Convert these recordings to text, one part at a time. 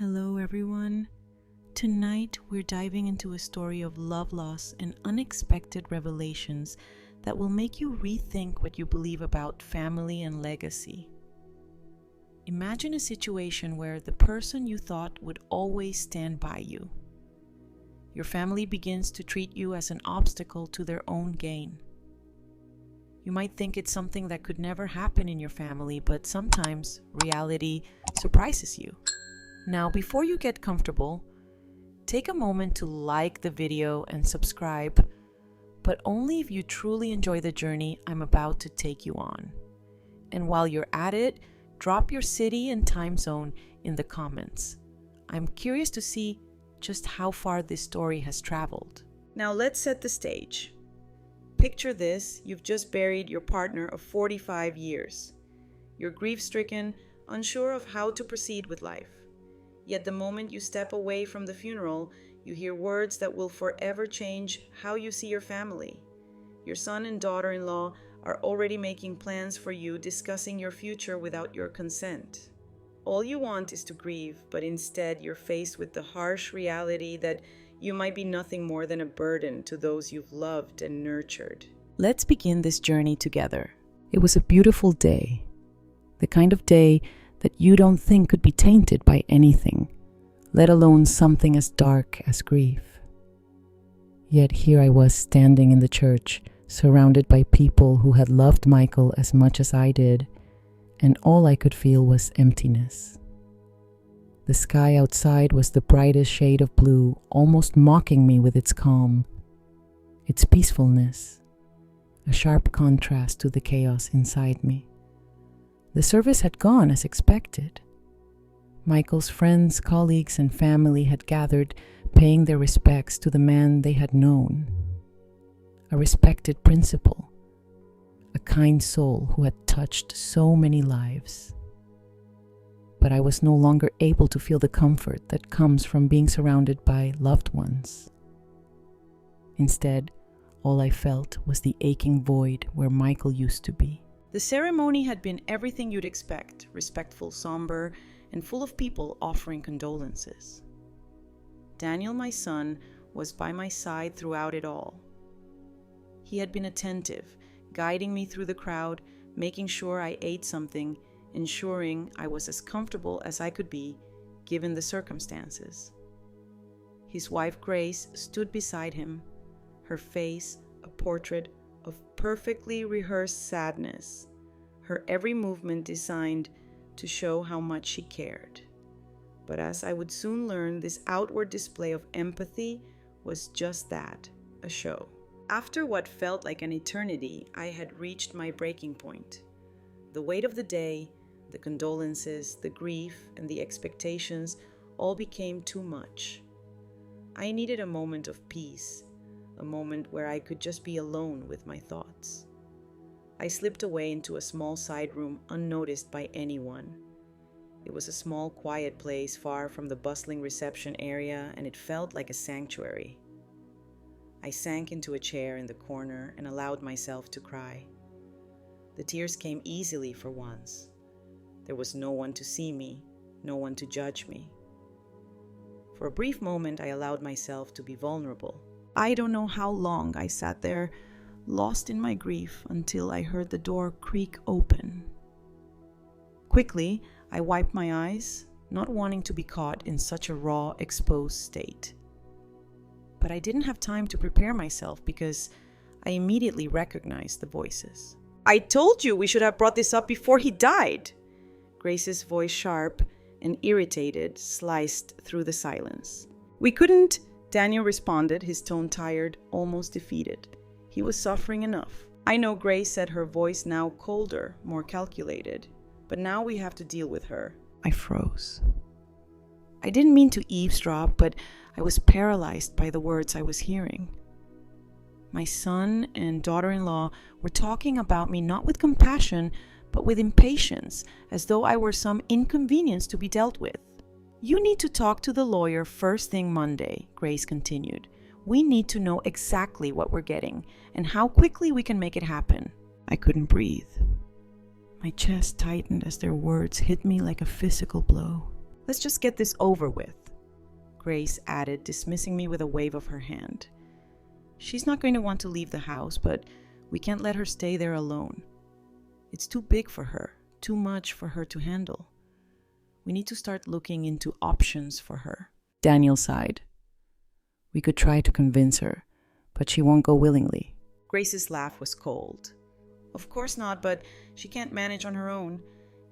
Hello, everyone. Tonight, we're diving into a story of love loss and unexpected revelations that will make you rethink what you believe about family and legacy. Imagine a situation where the person you thought would always stand by you. Your family begins to treat you as an obstacle to their own gain. You might think it's something that could never happen in your family, but sometimes reality surprises you. Now, before you get comfortable, take a moment to like the video and subscribe, but only if you truly enjoy the journey I'm about to take you on. And while you're at it, drop your city and time zone in the comments. I'm curious to see just how far this story has traveled. Now let's set the stage. Picture this: you've just buried your partner of 45 years. You're grief-stricken, unsure of how to proceed with life. Yet the moment you step away from the funeral, you hear words that will forever change how you see your family. Your son and daughter-in-law are already making plans for you, discussing your future without your consent. All you want is to grieve, but instead you're faced with the harsh reality that you might be nothing more than a burden to those you've loved and nurtured. Let's begin this journey together. It was a beautiful day. The kind of day that you don't think could be tainted by anything, let alone something as dark as grief. Yet here I was standing in the church, surrounded by people who had loved Michael as much as I did, and all I could feel was emptiness. The sky outside was the brightest shade of blue, almost mocking me with its calm, its peacefulness, a sharp contrast to the chaos inside me. The service had gone as expected. Michael's friends, colleagues, and family had gathered, paying their respects to the man they had known. A respected principal, a kind soul who had touched so many lives. But I was no longer able to feel the comfort that comes from being surrounded by loved ones. Instead, all I felt was the aching void where Michael used to be. The ceremony had been everything you'd expect: respectful, somber, and full of people offering condolences. Daniel, my son, was by my side throughout it all. He had been attentive, guiding me through the crowd, making sure I ate something, ensuring I was as comfortable as I could be, given the circumstances. His wife, Grace, stood beside him, her face a portrait of perfectly rehearsed sadness, her every movement designed to show how much she cared. But as I would soon learn, this outward display of empathy was just that, a show. After what felt like an eternity, I had reached my breaking point. The weight of the day, the condolences, the grief, and the expectations all became too much. I needed a moment of peace, a moment where I could just be alone with my thoughts. I slipped away into a small side room unnoticed by anyone. It was a small, quiet place far from the bustling reception area, and it felt like a sanctuary. I sank into a chair in the corner and allowed myself to cry. The tears came easily for once. There was no one to see me, no one to judge me. For a brief moment, I allowed myself to be vulnerable. I don't know how long I sat there, lost in my grief, until I heard the door creak open. Quickly, I wiped my eyes, not wanting to be caught in such a raw, exposed state. But I didn't have time to prepare myself because I immediately recognized the voices. "I told you we should have brought this up before he died!" Grace's voice, sharp and irritated, sliced through the silence. "We couldn't," Daniel responded, his tone tired, almost defeated. He was suffering enough. "I know," Grace said, her voice now colder, more calculated. "But now we have to deal with her." I froze. I didn't mean to eavesdrop, but I was paralyzed by the words I was hearing. My son and daughter-in-law were talking about me not with compassion, but with impatience, as though I were some inconvenience to be dealt with. "You need to talk to the lawyer first thing Monday," Grace continued. "We need to know exactly what we're getting and how quickly we can make it happen." I couldn't breathe. My chest tightened as their words hit me like a physical blow. Let's just get this over with, Grace added, dismissing me with a wave of her hand. She's not going to want to leave the house, but we can't let her stay there alone. It's too big for her, too much for her to handle. We need to start looking into options for her. Daniel sighed. We could try to convince her, but she won't go willingly. Grace's laugh was cold. Of course not, but she can't manage on her own.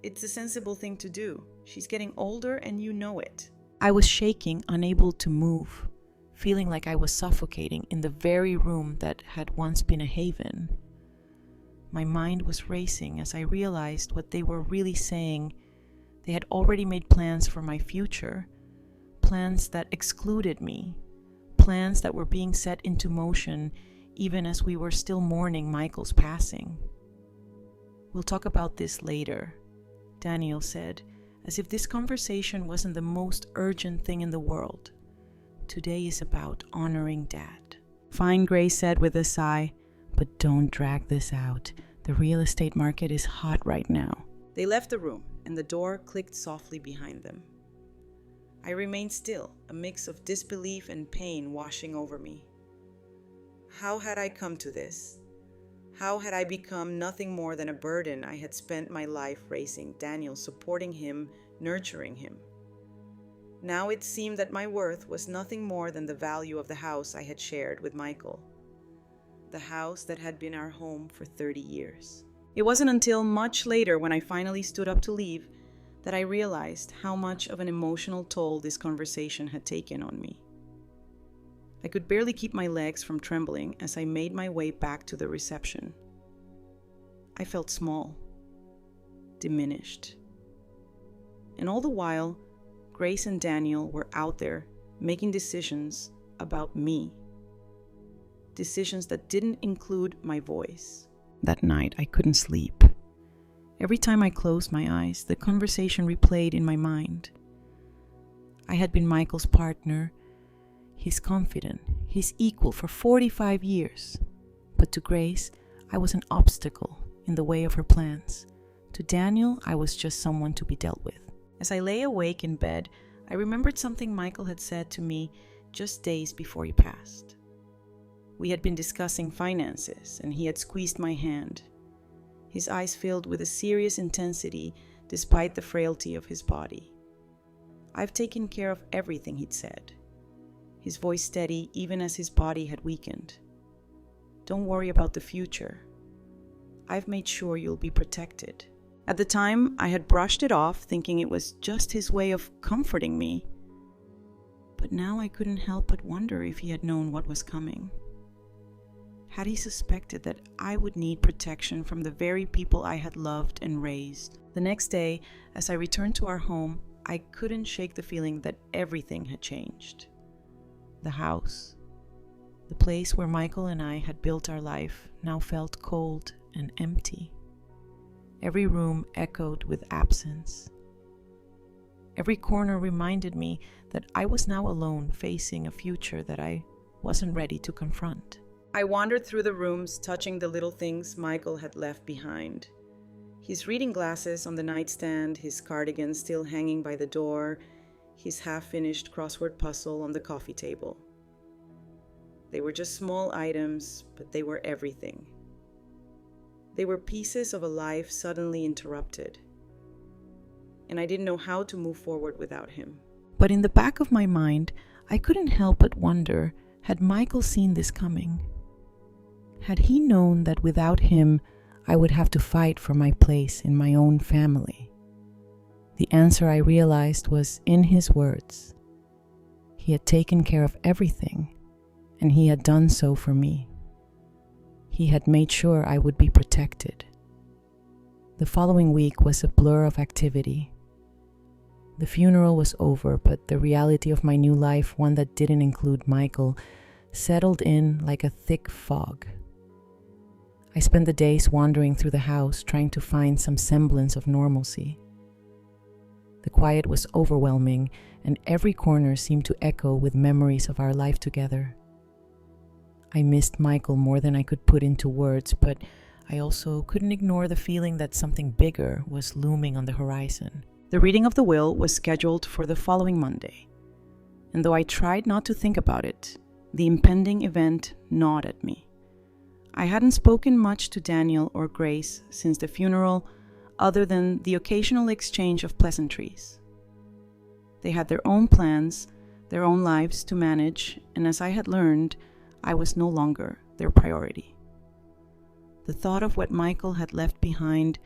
It's a sensible thing to do. She's getting older and you know it. I was shaking, unable to move, feeling like I was suffocating in the very room that had once been a haven. My mind was racing as I realized what they were really saying. They had already made plans for my future, plans that excluded me, plans that were being set into motion even as we were still mourning Michael's passing. We'll talk about this later, Daniel said, as if this conversation wasn't the most urgent thing in the world. Today is about honoring Dad. Fine, Grace said with a sigh, but don't drag this out. The real estate market is hot right now. They left the room, and the door clicked softly behind them. I remained still, a mix of disbelief and pain washing over me. How had I come to this? How had I become nothing more than a burden I had spent my life raising Daniel, supporting him, nurturing him? Now it seemed that my worth was nothing more than the value of the house I had shared with Michael. The house that had been our home for 30 years. It wasn't until much later, when I finally stood up to leave, that I realized how much of an emotional toll this conversation had taken on me. I could barely keep my legs from trembling as I made my way back to the reception. I felt small, diminished. And all the while, Grace and Daniel were out there making decisions about me. Decisions that didn't include my voice. That night, I couldn't sleep. Every time I closed my eyes, the conversation replayed in my mind. I had been Michael's partner, his confidant, his equal for 45 years. But to Grace, I was an obstacle in the way of her plans. To Daniel, I was just someone to be dealt with. As I lay awake in bed, I remembered something Michael had said to me just days before he passed. We had been discussing finances, and he had squeezed my hand. His eyes filled with a serious intensity despite the frailty of his body. I've taken care of everything, he'd said. His voice steady even as his body had weakened. Don't worry about the future. I've made sure you'll be protected. At the time, I had brushed it off, thinking it was just his way of comforting me. But now I couldn't help but wonder if he had known what was coming. Had he suspected that I would need protection from the very people I had loved and raised? The next day, as I returned to our home, I couldn't shake the feeling that everything had changed. The house, the place where Michael and I had built our life, now felt cold and empty. Every room echoed with absence. Every corner reminded me that I was now alone, facing a future that I wasn't ready to confront. I wandered through the rooms, touching the little things Michael had left behind. His reading glasses on the nightstand, his cardigan still hanging by the door, his half-finished crossword puzzle on the coffee table. They were just small items, but they were everything. They were pieces of a life suddenly interrupted, and I didn't know how to move forward without him. But in the back of my mind, I couldn't help but wonder, had Michael seen this coming? Had he known that without him, I would have to fight for my place in my own family? The answer I realized was in his words. He had taken care of everything, and he had done so for me. He had made sure I would be protected. The following week was a blur of activity. The funeral was over, but the reality of my new life, one that didn't include Michael, settled in like a thick fog. I spent the days wandering through the house, trying to find some semblance of normalcy. The quiet was overwhelming, and every corner seemed to echo with memories of our life together. I missed Michael more than I could put into words, but I also couldn't ignore the feeling that something bigger was looming on the horizon. The reading of the will was scheduled for the following Monday, and though I tried not to think about it, the impending event gnawed at me. I hadn't spoken much to Daniel or Grace since the funeral, other than the occasional exchange of pleasantries. They had their own plans, their own lives to manage, and as I had learned, I was no longer their priority. The thought of what Michael had left behind,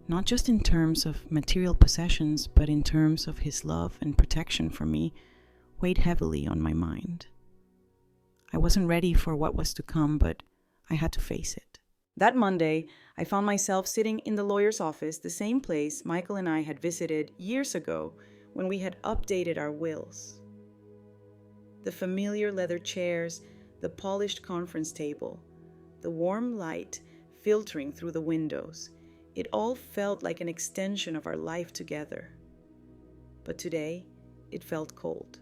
not just in terms of material possessions, but in terms of his love and protection for me, weighed heavily on my mind. I wasn't ready for what was to come, but I had to face it. That Monday, I found myself sitting in the lawyer's office, the same place Michael and I had visited years ago when we had updated our wills. The familiar leather chairs, the polished conference table, the warm light filtering through the windows, it all felt like an extension of our life together. But today, it felt cold.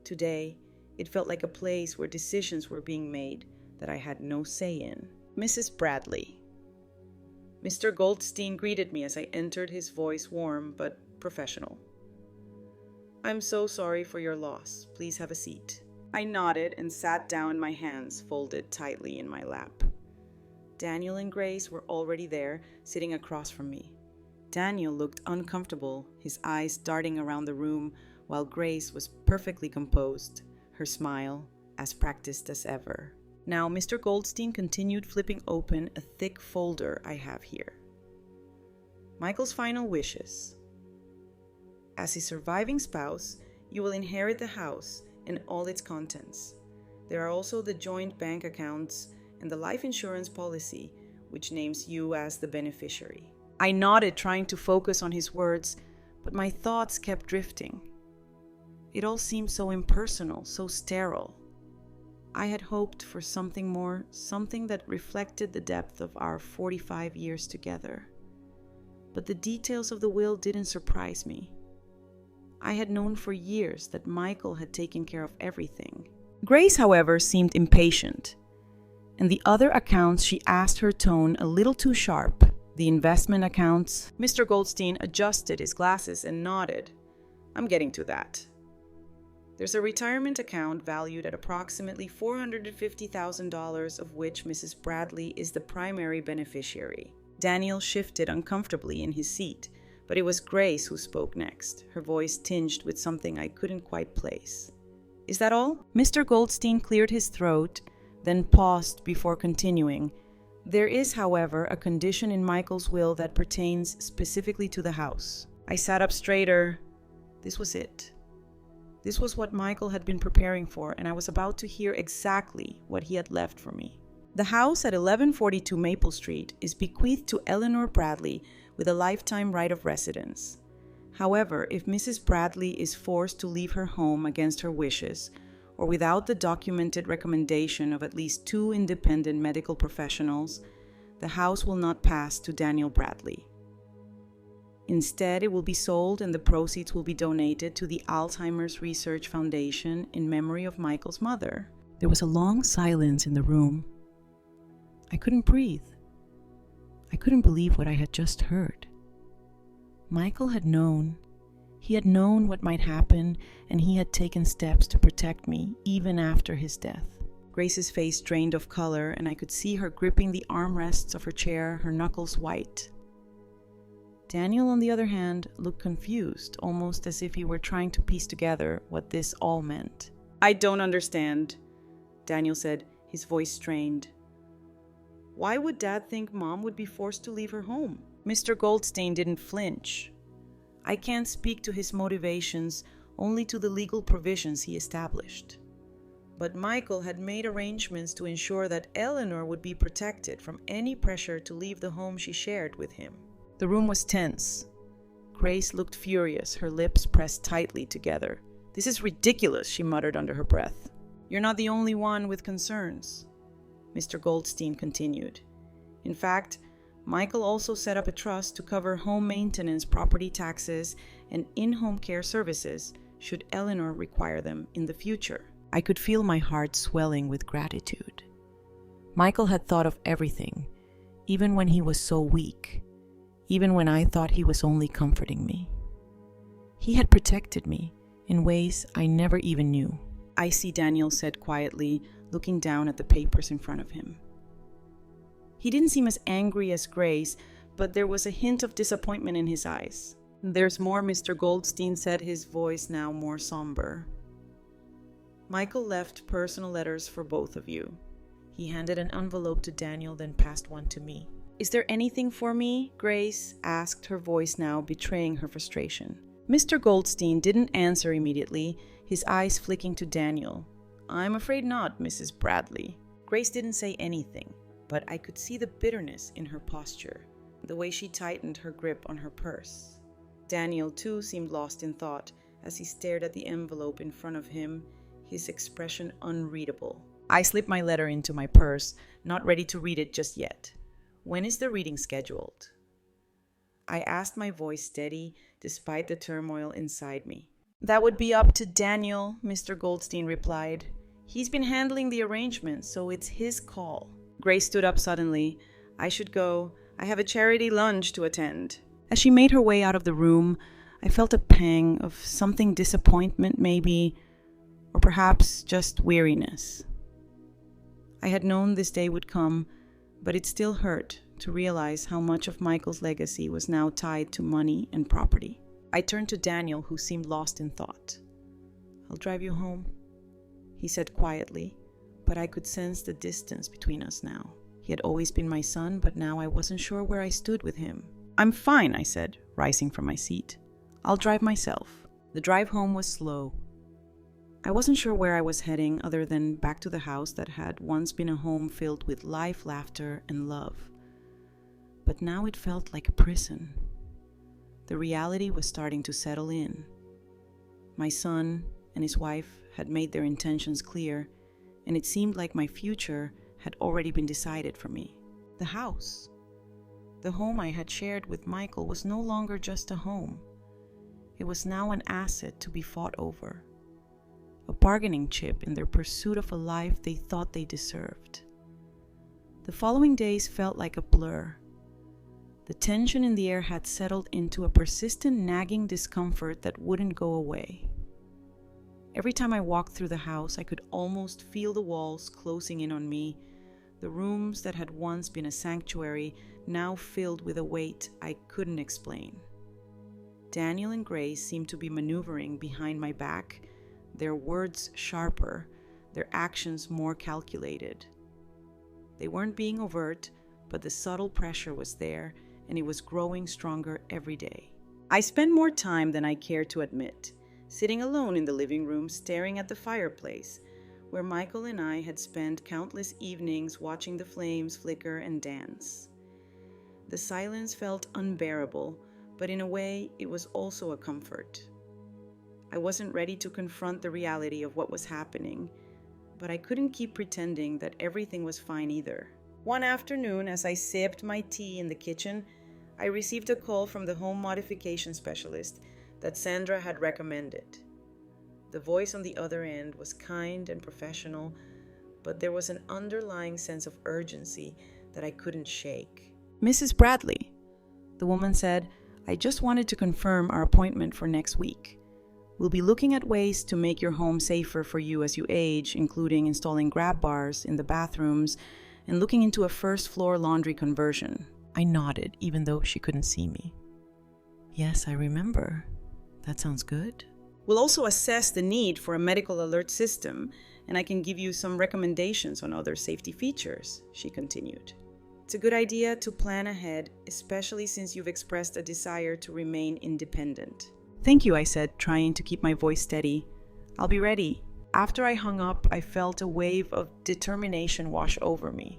Today, it felt like a place where decisions were being made that I had no say in. Mrs. Bradley. Mr. Goldstein greeted me as I entered, his voice warm but professional. "I'm so sorry for your loss. Please have a seat." I nodded and sat down, my hands folded tightly in my lap. Daniel and Grace were already there, sitting across from me. Daniel looked uncomfortable, his eyes darting around the room, while Grace was perfectly composed, her smile as practiced as ever. Now, Mr. Goldstein continued, flipping open a thick folder I have here. Michael's final wishes. As his surviving spouse, you will inherit the house and all its contents. There are also the joint bank accounts and the life insurance policy, which names you as the beneficiary. I nodded, trying to focus on his words, but my thoughts kept drifting. It all seemed so impersonal, so sterile. I had hoped for something more, something that reflected the depth of our 45 years together. But the details of the will didn't surprise me. I had known for years that Michael had taken care of everything. Grace, however, seemed impatient. And the other accounts, she asked, her tone a little too sharp. The investment accounts. Mr. Goldstein adjusted his glasses and nodded. I'm getting to that. There's a retirement account valued at approximately $450,000, of which Mrs. Bradley is the primary beneficiary. Daniel shifted uncomfortably in his seat, but it was Grace who spoke next, her voice tinged with something I couldn't quite place. Is that all? Mr. Goldstein cleared his throat, then paused before continuing. There is, however, a condition in Michael's will that pertains specifically to the house. I sat up straighter. This was it. This was what Michael had been preparing for, and I was about to hear exactly what he had left for me. The house at 1142 Maple Street is bequeathed to Eleanor Bradley with a lifetime right of residence. However, if Mrs. Bradley is forced to leave her home against her wishes, or without the documented recommendation of at least 2 independent medical professionals, the house will not pass to Daniel Bradley. Instead, it will be sold and the proceeds will be donated to the Alzheimer's Research Foundation in memory of Michael's mother. There was a long silence in the room. I couldn't breathe. I couldn't believe what I had just heard. Michael had known. He had known what might happen, and he had taken steps to protect me even after his death. Grace's face drained of color, and I could see her gripping the armrests of her chair, her knuckles white. Daniel, on the other hand, looked confused, almost as if he were trying to piece together what this all meant. I don't understand, Daniel said, his voice strained. Why would Dad think Mom would be forced to leave her home? Mr. Goldstein didn't flinch. I can't speak to his motivations, only to the legal provisions he established. But Michael had made arrangements to ensure that Eleanor would be protected from any pressure to leave the home she shared with him. The room was tense. Grace looked furious, her lips pressed tightly together. This is ridiculous, she muttered under her breath. You're not the only one with concerns, Mr. Goldstein continued. In fact, Michael also set up a trust to cover home maintenance, property taxes, and in-home care services should Eleanor require them in the future. I could feel my heart swelling with gratitude. Michael had thought of everything, even when he was so weak, even when I thought he was only comforting me. He had protected me in ways I never even knew. "I see," Daniel said quietly, looking down at the papers in front of him. He didn't seem as angry as Grace, but there was a hint of disappointment in his eyes. "There's more," Mr. Goldstein said, his voice now more somber. "Michael left personal letters for both of you." He handed an envelope to Daniel, then passed one to me. "Is there anything for me?" Grace asked, her voice now betraying her frustration. Mr. Goldstein didn't answer immediately, his eyes flicking to Daniel. "I'm afraid not, Mrs. Bradley." Grace didn't say anything, but I could see the bitterness in her posture, the way she tightened her grip on her purse. Daniel, too, seemed lost in thought as he stared at the envelope in front of him, his expression unreadable. I slipped my letter into my purse, not ready to read it just yet. "When is the reading scheduled?" I asked, my voice steady despite the turmoil inside me. "That would be up to Daniel," Mr. Goldstein replied. "He's been handling the arrangements, so it's his call." Grace stood up suddenly. "I should go. I have a charity lunch to attend." As she made her way out of the room, I felt a pang of something, disappointment maybe, or perhaps just weariness. I had known this day would come, but it still hurt to realize how much of Michael's legacy was now tied to money and property. I turned to Daniel, who seemed lost in thought. "I'll drive you home," he said quietly, but I could sense the distance between us now. He had always been my son, but now I wasn't sure where I stood with him. "I'm fine," I said, rising from my seat. "I'll drive myself." The drive home was slow. I wasn't sure where I was heading other than back to the house that had once been a home filled with life, laughter, and love. But now it felt like a prison. The reality was starting to settle in. My son and his wife had made their intentions clear, and it seemed like my future had already been decided for me. The house, the home I had shared with Michael, was no longer just a home. It was now an asset to be fought over, a bargaining chip in their pursuit of a life they thought they deserved. The following days felt like a blur. The tension in the air had settled into a persistent nagging discomfort that wouldn't go away. Every time I walked through the house, I could almost feel the walls closing in on me, the rooms that had once been a sanctuary now filled with a weight I couldn't explain. Daniel and Grace seemed to be maneuvering behind my back, their words sharper, their actions more calculated. They weren't being overt, but the subtle pressure was there, and it was growing stronger every day. I spent more time than I cared to admit, sitting alone in the living room staring at the fireplace, where Michael and I had spent countless evenings watching the flames flicker and dance. The silence felt unbearable, but in a way it was also a comfort. I wasn't ready to confront the reality of what was happening, but I couldn't keep pretending that everything was fine either. One afternoon, as I sipped my tea in the kitchen, I received a call from the home modification specialist that Sandra had recommended. The voice on the other end was kind and professional, but there was an underlying sense of urgency that I couldn't shake. "Mrs. Bradley," the woman said, "I just wanted to confirm our appointment for next week. We'll be looking at ways to make your home safer for you as you age, including installing grab bars in the bathrooms and looking into a first-floor laundry conversion." I nodded, even though she couldn't see me. "Yes, I remember. That sounds good." "We'll also assess the need for a medical alert system, and I can give you some recommendations on other safety features," she continued. "It's a good idea to plan ahead, especially since you've expressed a desire to remain independent." "Thank you," I said, trying to keep my voice steady. "I'll be ready." After I hung up, I felt a wave of determination wash over me.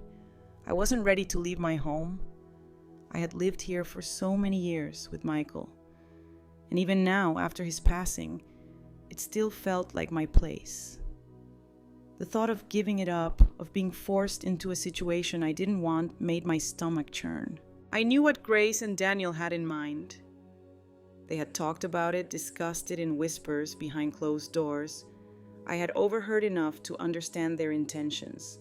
I wasn't ready to leave my home. I had lived here for so many years with Michael. And even now, after his passing, it still felt like my place. The thought of giving it up, of being forced into a situation I didn't want, made my stomach churn. I knew what Grace and Daniel had in mind. They had talked about it, discussed it in whispers behind closed doors. I had overheard enough to understand their intentions.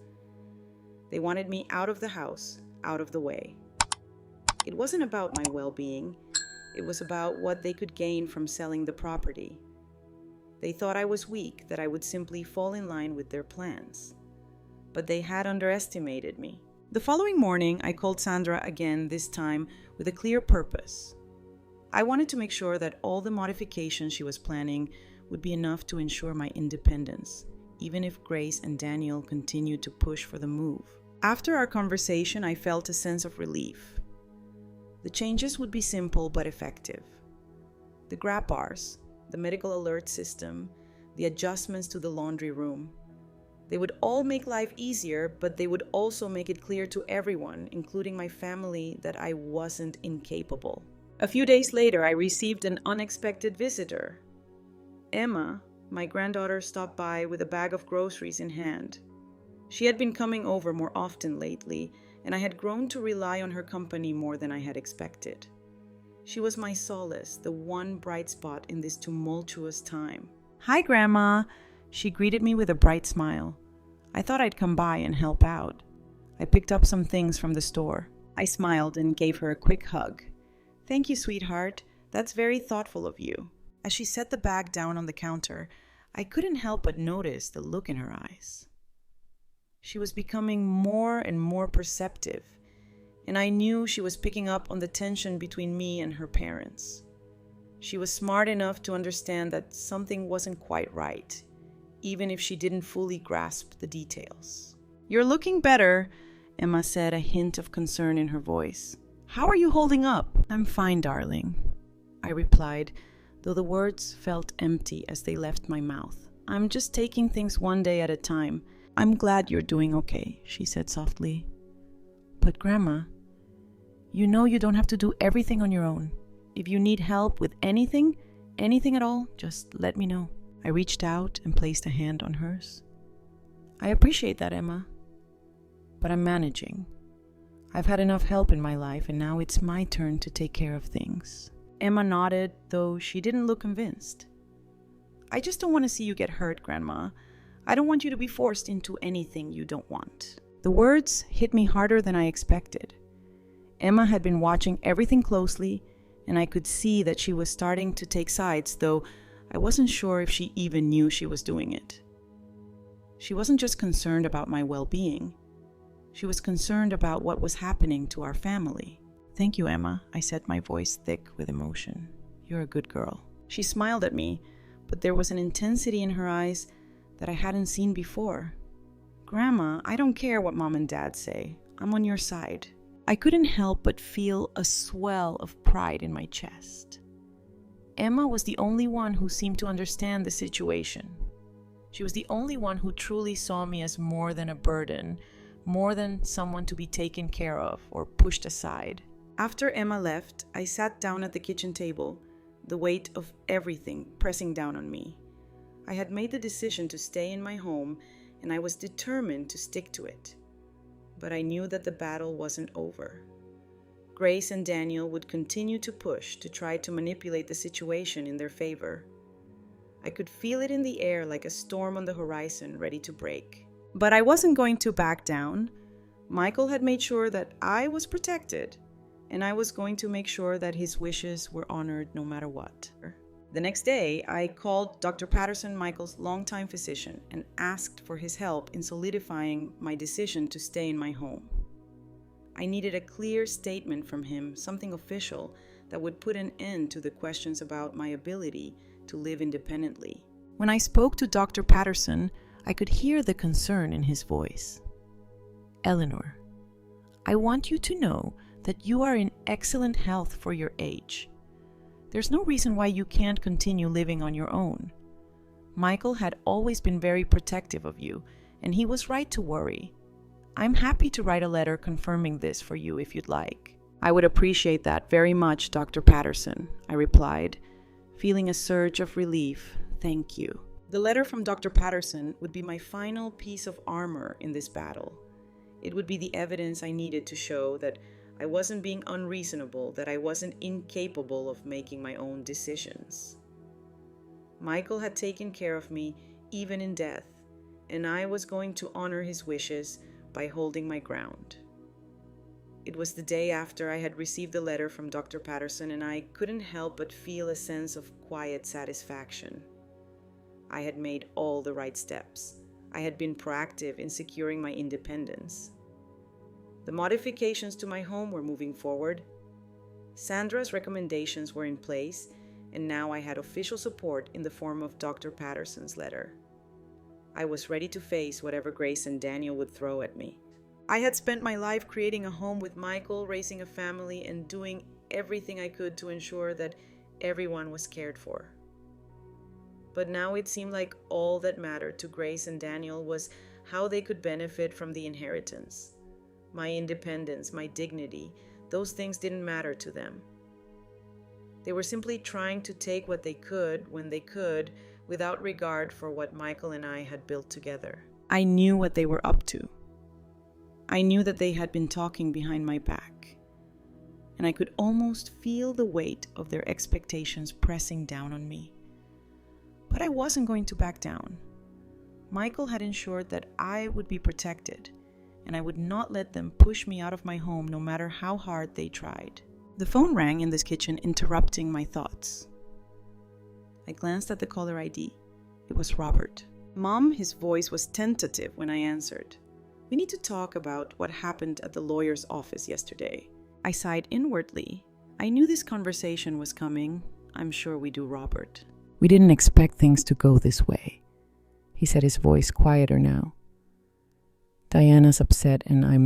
They wanted me out of the house, out of the way. It wasn't about my well-being. it was about what they could gain from selling the property. They thought I was weak, that I would simply fall in line with their plans. But they had underestimated me. The following morning, I called Sandra again, this time with a clear purpose. I wanted to make sure that all the modifications she was planning would be enough to ensure my independence, even if Grace and Daniel continued to push for the move. After our conversation, I felt a sense of relief. The changes would be simple but effective. The grab bars, the medical alert system, the adjustments to the laundry room. They would all make life easier, but they would also make it clear to everyone, including my family, that I wasn't incapable. A few days later, I received an unexpected visitor. Emma, my granddaughter, stopped by with a bag of groceries in hand. She had been coming over more often lately, and I had grown to rely on her company more than I had expected. She was my solace, the one bright spot in this tumultuous time. "Hi, Grandma," she greeted me with a bright smile. I thought I'd come by and help out. I picked up some things from the store. I smiled and gave her a quick hug. "Thank you, sweetheart. That's very thoughtful of you." As she set the bag down on the counter, I couldn't help but notice the look in her eyes. She was becoming more and more perceptive, and I knew she was picking up on the tension between me and her parents. She was smart enough to understand that something wasn't quite right, even if she didn't fully grasp the details. "You're looking better," Emma said, a hint of concern in her voice. "How are you holding up?" "I'm fine, darling," I replied, though the words felt empty as they left my mouth. "I'm just taking things one day at a time. I'm glad you're doing okay," she said softly. "But Grandma, you know you don't have to do everything on your own. If you need help with anything at all, just let me know." I reached out and placed a hand on hers. "I appreciate that, Emma, but I'm managing. I've had enough help in my life, and now it's my turn to take care of things." Emma nodded, though she didn't look convinced. "I just don't want to see you get hurt, Grandma. I don't want you to be forced into anything you don't want." The words hit me harder than I expected. Emma had been watching everything closely, and I could see that she was starting to take sides, though I wasn't sure if she even knew she was doing it. She wasn't just concerned about my well-being. She was concerned about what was happening to our family. "Thank you, Emma," I said, my voice thick with emotion. "You're a good girl." She smiled at me, but there was an intensity in her eyes that I hadn't seen before. "Grandma, I don't care what Mom and Dad say. I'm on your side." I couldn't help but feel a swell of pride in my chest. Emma was the only one who seemed to understand the situation. She was the only one who truly saw me as more than a burden, more than someone to be taken care of or pushed aside. After Emma left, I sat down at the kitchen table, the weight of everything pressing down on me. I had made the decision to stay in my home, and I was determined to stick to it. But I knew that the battle wasn't over. Grace and Daniel would continue to push to try to manipulate the situation in their favor. I could feel it in the air like a storm on the horizon ready to break. But I wasn't going to back down. Michael had made sure that I was protected, and I was going to make sure that his wishes were honored no matter what. The next day, I called Dr. Patterson, Michael's longtime physician, and asked for his help in solidifying my decision to stay in my home. I needed a clear statement from him, something official that would put an end to the questions about my ability to live independently. When I spoke to Dr. Patterson, I could hear the concern in his voice. "Eleanor, I want you to know that you are in excellent health for your age. There's no reason why you can't continue living on your own. Michael had always been very protective of you, and he was right to worry. I'm happy to write a letter confirming this for you if you'd like." "I would appreciate that very much, Dr. Patterson," I replied, feeling a surge of relief. "Thank you." The letter from Dr. Patterson would be my final piece of armor in this battle. It would be the evidence I needed to show that I wasn't being unreasonable, that I wasn't incapable of making my own decisions. Michael had taken care of me even in death, and I was going to honor his wishes by holding my ground. It was the day after I had received the letter from Dr. Patterson, and I couldn't help but feel a sense of quiet satisfaction. I had made all the right steps. I had been proactive in securing my independence. The modifications to my home were moving forward. Sandra's recommendations were in place, and now I had official support in the form of Dr. Patterson's letter. I was ready to face whatever Grace and Daniel would throw at me. I had spent my life creating a home with Michael, raising a family, and doing everything I could to ensure that everyone was cared for. But now it seemed like all that mattered to Grace and Daniel was how they could benefit from the inheritance. My independence, my dignity, those things didn't matter to them. They were simply trying to take what they could when they could, without regard for what Michael and I had built together. I knew what they were up to. I knew that they had been talking behind my back, and I could almost feel the weight of their expectations pressing down on me. But I wasn't going to back down. Michael had ensured that I would be protected, and I would not let them push me out of my home no matter how hard they tried. The phone rang in this kitchen, interrupting my thoughts. I glanced at the caller ID. It was Robert. "Mom," his voice was tentative when I answered. "We need to talk about what happened at the lawyer's office yesterday." I sighed inwardly. I knew this conversation was coming. I'm sure we do, Robert. "We didn't expect things to go this way," he said, his voice quieter now. "Diana's upset and I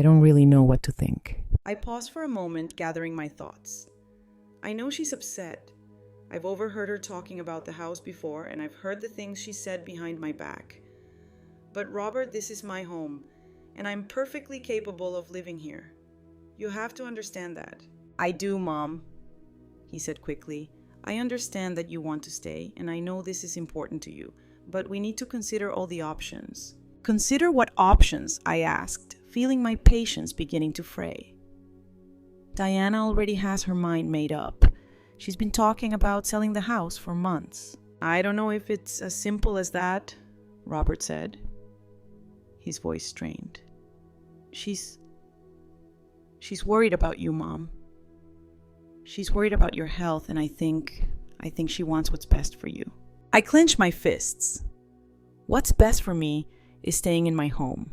don't really know what to think." I paused for a moment, gathering my thoughts. I know she's upset. I've overheard her talking about the house before, and I've heard the things she said behind my back. But Robert, this is my home, and I'm perfectly capable of living here. You have to understand that. "I do, Mom," he said quickly. "I understand that you want to stay, and I know this is important to you, but we need to consider all the options." "Consider what options?" I asked, feeling my patience beginning to fray. "Diana already has her mind made up. She's been talking about selling the house for months." "I don't know if it's as simple as that," Robert said. His voice strained. She's worried about you, Mom. She's worried about your health, and I think she wants what's best for you." I clenched my fists. What's best for me is staying in my home.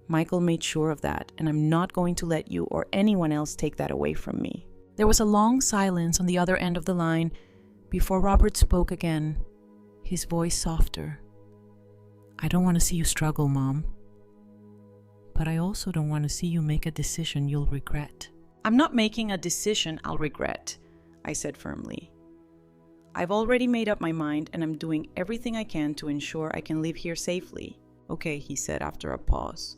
Michael made sure of that, and I'm not going to let you or anyone else take that away from me. There was a long silence on the other end of the line before Robert spoke again, his voice softer. "I don't want to see you struggle, Mom. But I also don't want to see you make a decision you'll regret." "I'm not making a decision I'll regret," I said firmly. "I've already made up my mind, and I'm doing everything I can to ensure I can live here safely." "Okay," he said after a pause.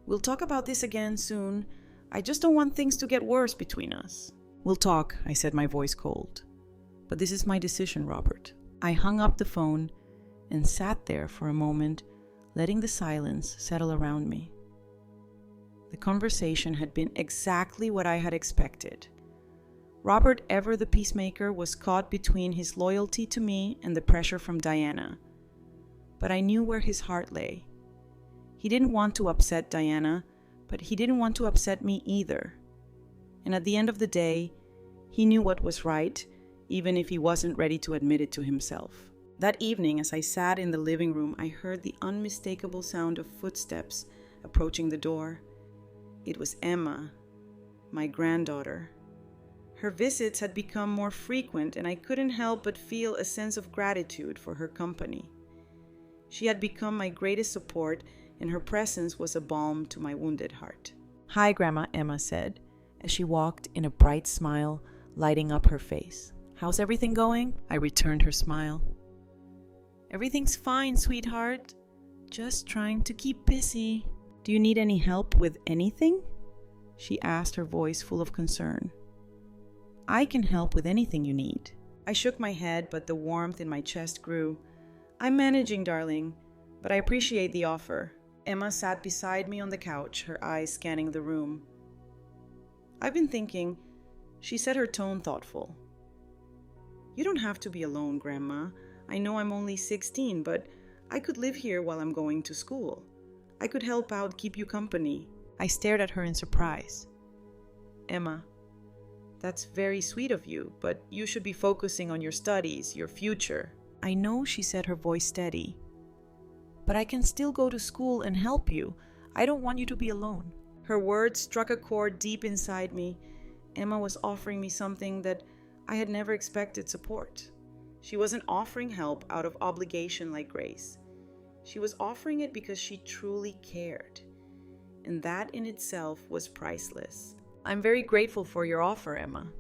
"We'll talk about this again soon. I just don't want things to get worse between us." "We'll talk," I said, my voice cold. "But this is my decision, Robert." I hung up the phone and sat there for a moment, letting the silence settle around me. The conversation had been exactly what I had expected. Robert, ever the peacemaker, was caught between his loyalty to me and the pressure from Diana. But I knew where his heart lay. He didn't want to upset Diana, but he didn't want to upset me either. And at the end of the day, he knew what was right, even if he wasn't ready to admit it to himself. That evening, as I sat in the living room, I heard the unmistakable sound of footsteps approaching the door. It was Emma, my granddaughter. Her visits had become more frequent, and I couldn't help but feel a sense of gratitude for her company. She had become my greatest support, and her presence was a balm to my wounded heart. "Hi, Grandma," Emma said, as she walked in, a bright smile lighting up her face. "How's everything going?" I returned her smile. "Everything's fine, sweetheart. Just trying to keep busy." "Do you need any help with anything?" she asked, her voice full of concern. "I can help with anything you need." I shook my head, but the warmth in my chest grew. "I'm managing, darling, but I appreciate the offer." Emma sat beside me on the couch, her eyes scanning the room. "I've been thinking," she said, her tone thoughtful. "You don't have to be alone, Grandma. I know I'm only 16, but I could live here while I'm going to school. I could help out, keep you company." I stared at her in surprise. "Emma, that's very sweet of you, but you should be focusing on your studies, your future." "I know," she said, her voice steady. "But I can still go to school and help you. I don't want you to be alone." Her words struck a chord deep inside me. Emma was offering me something that I had never expected: support. She wasn't offering help out of obligation like Grace. She was offering it because she truly cared. And that in itself was priceless. "I'm very grateful for your offer, Emma,"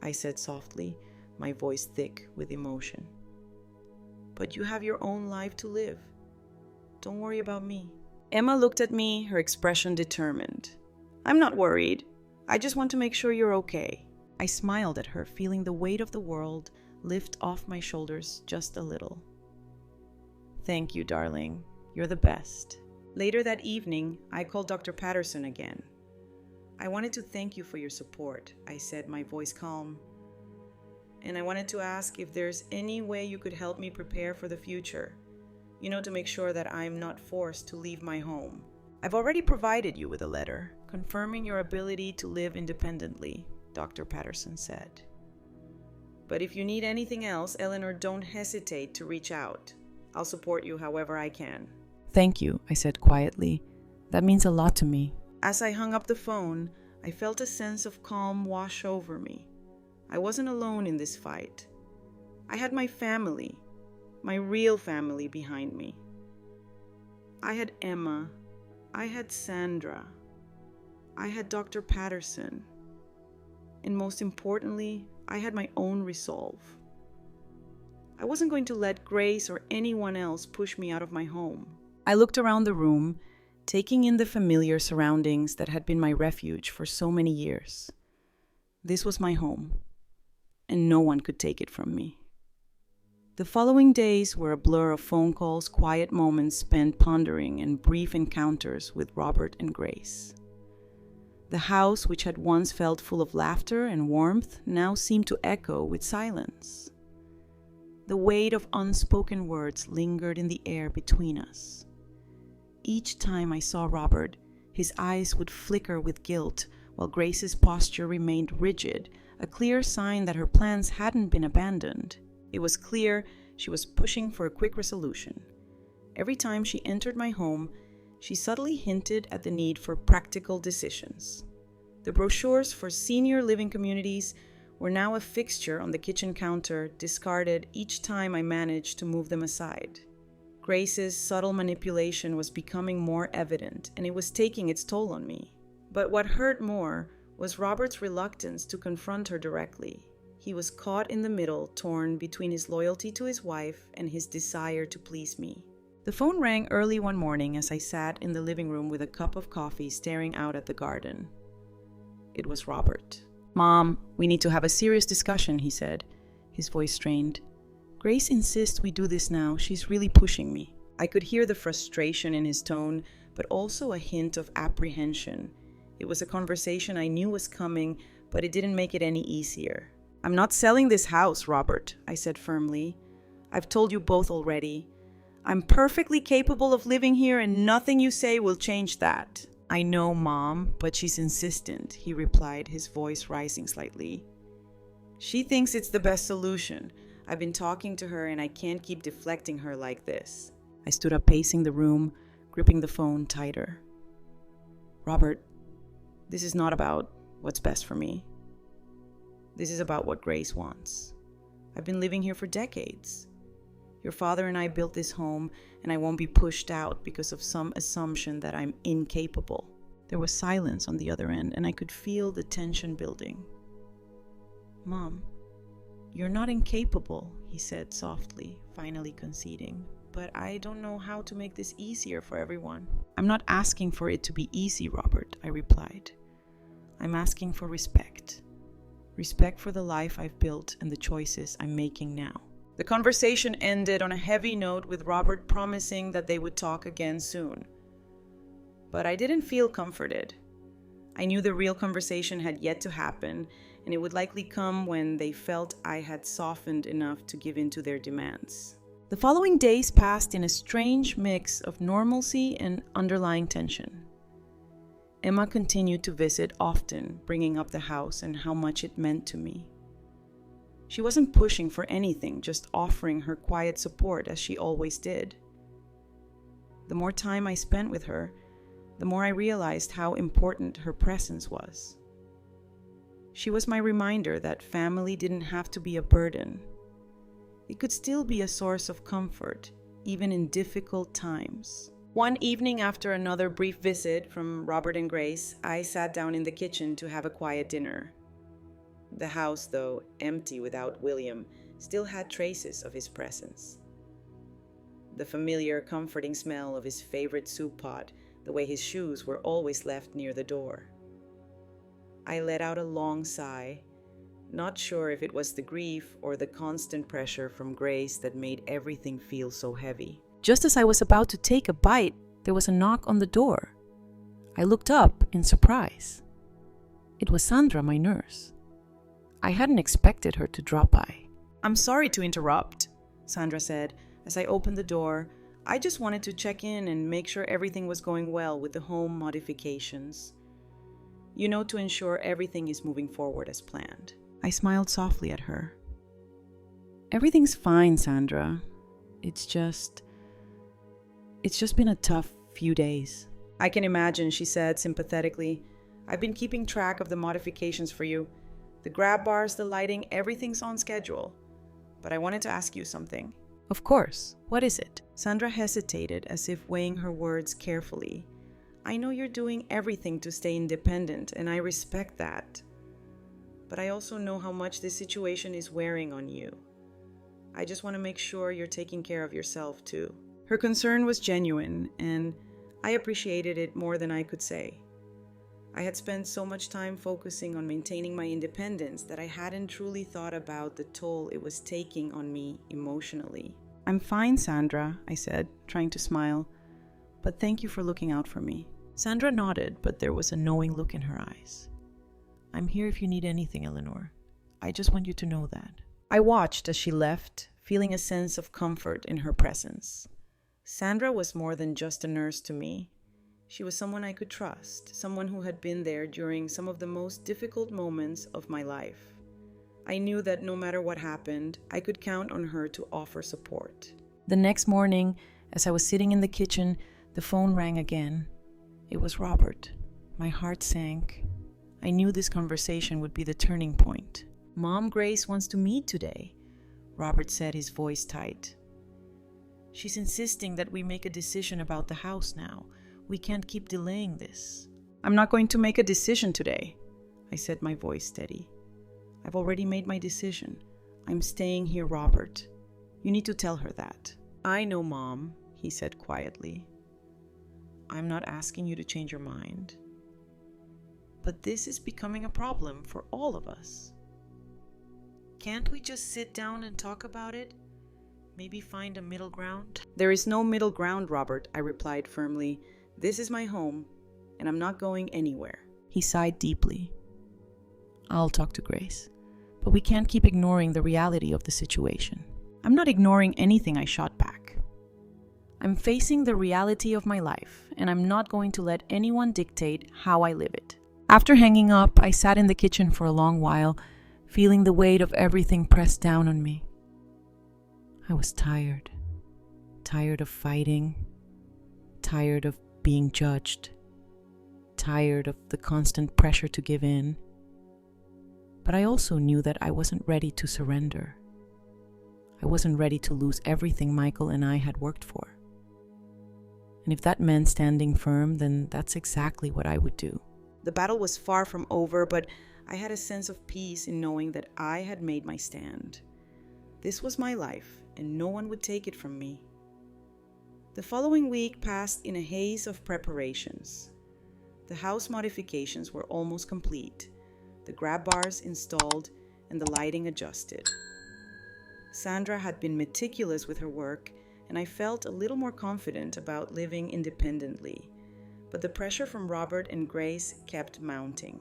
I said softly, my voice thick with emotion. "But you have your own life to live. Don't worry about me." Emma looked at me, her expression determined. "I'm not worried. I just want to make sure you're okay." I smiled at her, feeling the weight of the world lift off my shoulders just a little. "Thank you, darling. You're the best." Later that evening, I called Dr. Patterson again. "I wanted to thank you for your support," I said, my voice calm. "And I wanted to ask if there's any way you could help me prepare for the future. To make sure that I'm not forced to leave my home." "I've already provided you with a letter confirming your ability to live independently," Dr. Patterson said. "But if you need anything else, Eleanor, don't hesitate to reach out. I'll support you however I can." "Thank you," I said quietly. "That means a lot to me." As I hung up the phone, I felt a sense of calm wash over me. I wasn't alone in this fight. I had my family, my real family, behind me. I had Emma. I had Sandra. I had Dr. Patterson. And most importantly, I had my own resolve. I wasn't going to let Grace or anyone else push me out of my home. I looked around the room, taking in the familiar surroundings that had been my refuge for so many years. This was my home, and no one could take it from me. The following days were a blur of phone calls, quiet moments spent pondering, and brief encounters with Robert and Grace. The house, which had once felt full of laughter and warmth, now seemed to echo with silence. The weight of unspoken words lingered in the air between us. Each time I saw Robert, his eyes would flicker with guilt, while Grace's posture remained rigid, a clear sign that her plans hadn't been abandoned. It was clear she was pushing for a quick resolution. Every time she entered my home, she subtly hinted at the need for practical decisions. The brochures for senior living communities were now a fixture on the kitchen counter, discarded each time I managed to move them aside. Grace's subtle manipulation was becoming more evident, and it was taking its toll on me. But what hurt more was Robert's reluctance to confront her directly. He was caught in the middle, torn between his loyalty to his wife and his desire to please me. The phone rang early one morning as I sat in the living room with a cup of coffee staring out at the garden. It was Robert. "Mom, we need to have a serious discussion," he said, his voice strained. "Grace insists we do this now. She's really pushing me." I could hear the frustration in his tone, but also a hint of apprehension. It was a conversation I knew was coming, but it didn't make it any easier. "I'm not selling this house, Robert," I said firmly. "I've told you both already. I'm perfectly capable of living here, and nothing you say will change that." "I know, Mom, but she's insistent," he replied, his voice rising slightly. "She thinks it's the best solution. I've been talking to her, and I can't keep deflecting her like this." I stood up, pacing the room, gripping the phone tighter. "Robert, this is not about what's best for me. This is about what Grace wants. I've been living here for decades. Your father and I built this home, and I won't be pushed out because of some assumption that I'm incapable." There was silence on the other end, and I could feel the tension building. "Mom, you're not incapable," he said softly, finally conceding. "But I don't know how to make this easier for everyone." "I'm not asking for it to be easy, Robert," I replied. "I'm asking for respect. Respect for the life I've built and the choices I'm making now." The conversation ended on a heavy note, with Robert promising that they would talk again soon. But I didn't feel comforted. I knew the real conversation had yet to happen, and it would likely come when they felt I had softened enough to give in to their demands. The following days passed in a strange mix of normalcy and underlying tension. Emma continued to visit often, bringing up the house and how much it meant to me. She wasn't pushing for anything, just offering her quiet support as she always did. The more time I spent with her, the more I realized how important her presence was. She was my reminder that family didn't have to be a burden. It could still be a source of comfort, even in difficult times. One evening after another brief visit from Robert and Grace, I sat down in the kitchen to have a quiet dinner. The house, though empty without William, still had traces of his presence. The familiar, comforting smell of his favorite soup pot, the way his shoes were always left near the door. I let out a long sigh, not sure if it was the grief or the constant pressure from Grace that made everything feel so heavy. Just as I was about to take a bite, there was a knock on the door. I looked up in surprise. It was Sandra, my nurse. I hadn't expected her to drop by. "I'm sorry to interrupt," Sandra said as I opened the door. "I just wanted to check in and make sure everything was going well with the home modifications. To ensure everything is moving forward as planned." I smiled softly at her. "Everything's fine, Sandra. It's just been a tough few days." "I can imagine," she said sympathetically. "I've been keeping track of the modifications for you. The grab bars, the lighting, everything's on schedule. But I wanted to ask you something." "Of course. What is it?" Sandra hesitated, as if weighing her words carefully. "I know you're doing everything to stay independent, and I respect that. But I also know how much this situation is wearing on you. I just want to make sure you're taking care of yourself, too." Her concern was genuine, and I appreciated it more than I could say. I had spent so much time focusing on maintaining my independence that I hadn't truly thought about the toll it was taking on me emotionally. "I'm fine, Sandra," I said, trying to smile. "But thank you for looking out for me." Sandra nodded, but there was a knowing look in her eyes. "I'm here if you need anything, Eleanor. I just want you to know that." I watched as she left, feeling a sense of comfort in her presence. Sandra was more than just a nurse to me. She was someone I could trust, someone who had been there during some of the most difficult moments of my life. I knew that no matter what happened, I could count on her to offer support. The next morning, as I was sitting in the kitchen, the phone rang again. It was Robert. My heart sank. I knew this conversation would be the turning point. "Mom, Grace wants to meet today," Robert said, his voice tight. "She's insisting that we make a decision about the house now. We can't keep delaying this." "I'm not going to make a decision today," I said, my voice steady. "I've already made my decision. I'm staying here, Robert. You need to tell her that." "I know, Mom," he said quietly. "I'm not asking you to change your mind. But this is becoming a problem for all of us. Can't we just sit down and talk about it? Maybe find a middle ground?" "There is no middle ground, Robert," I replied firmly. "This is my home, and I'm not going anywhere." He sighed deeply. "I'll talk to Grace, but we can't keep ignoring the reality of the situation." "I'm not ignoring anything," I shot back. "I'm facing the reality of my life, and I'm not going to let anyone dictate how I live it." After hanging up, I sat in the kitchen for a long while, feeling the weight of everything pressed down on me. I was tired of fighting, tired of being judged, tired of the constant pressure to give in. But I also knew that I wasn't ready to surrender. I wasn't ready to lose everything Michael and I had worked for. And if that meant standing firm, then that's exactly what I would do. The battle was far from over, but I had a sense of peace in knowing that I had made my stand. This was my life, and no one would take it from me. The following week passed in a haze of preparations. The house modifications were almost complete, the grab bars installed, and the lighting adjusted. Sandra had been meticulous with her work, and I felt a little more confident about living independently. But the pressure from Robert and Grace kept mounting.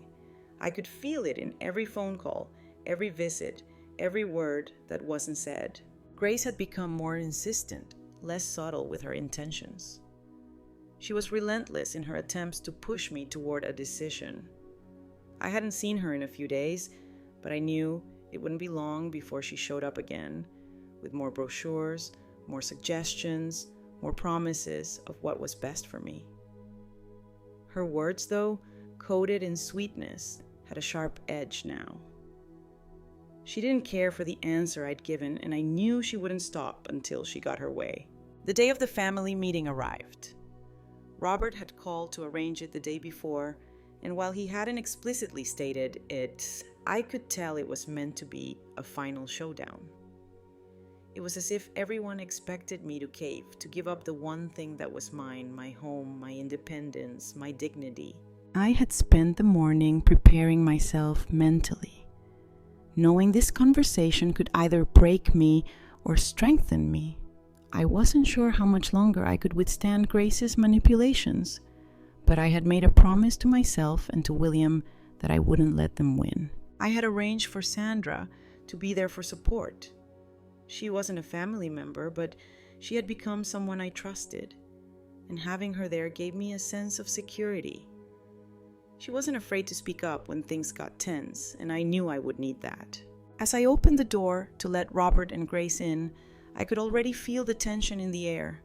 I could feel it in every phone call, every visit, every word that wasn't said. Grace had become more insistent, less subtle with her intentions. She was relentless in her attempts to push me toward a decision. I hadn't seen her in a few days, but I knew it wouldn't be long before she showed up again, with more brochures, more suggestions, more promises of what was best for me. Her words, though, coated in sweetness, had a sharp edge now. She didn't care for the answer I'd given, and I knew she wouldn't stop until she got her way. The day of the family meeting arrived. Robert had called to arrange it the day before, and while he hadn't explicitly stated it, I could tell it was meant to be a final showdown. It was as if everyone expected me to cave, to give up the one thing that was mine, my home, my independence, my dignity. I had spent the morning preparing myself mentally, knowing this conversation could either break me or strengthen me. I wasn't sure how much longer I could withstand Grace's manipulations, but I had made a promise to myself and to William that I wouldn't let them win. I had arranged for Sandra to be there for support. She wasn't a family member, but she had become someone I trusted, and having her there gave me a sense of security. She wasn't afraid to speak up when things got tense, and I knew I would need that. As I opened the door to let Robert and Grace in, I could already feel the tension in the air.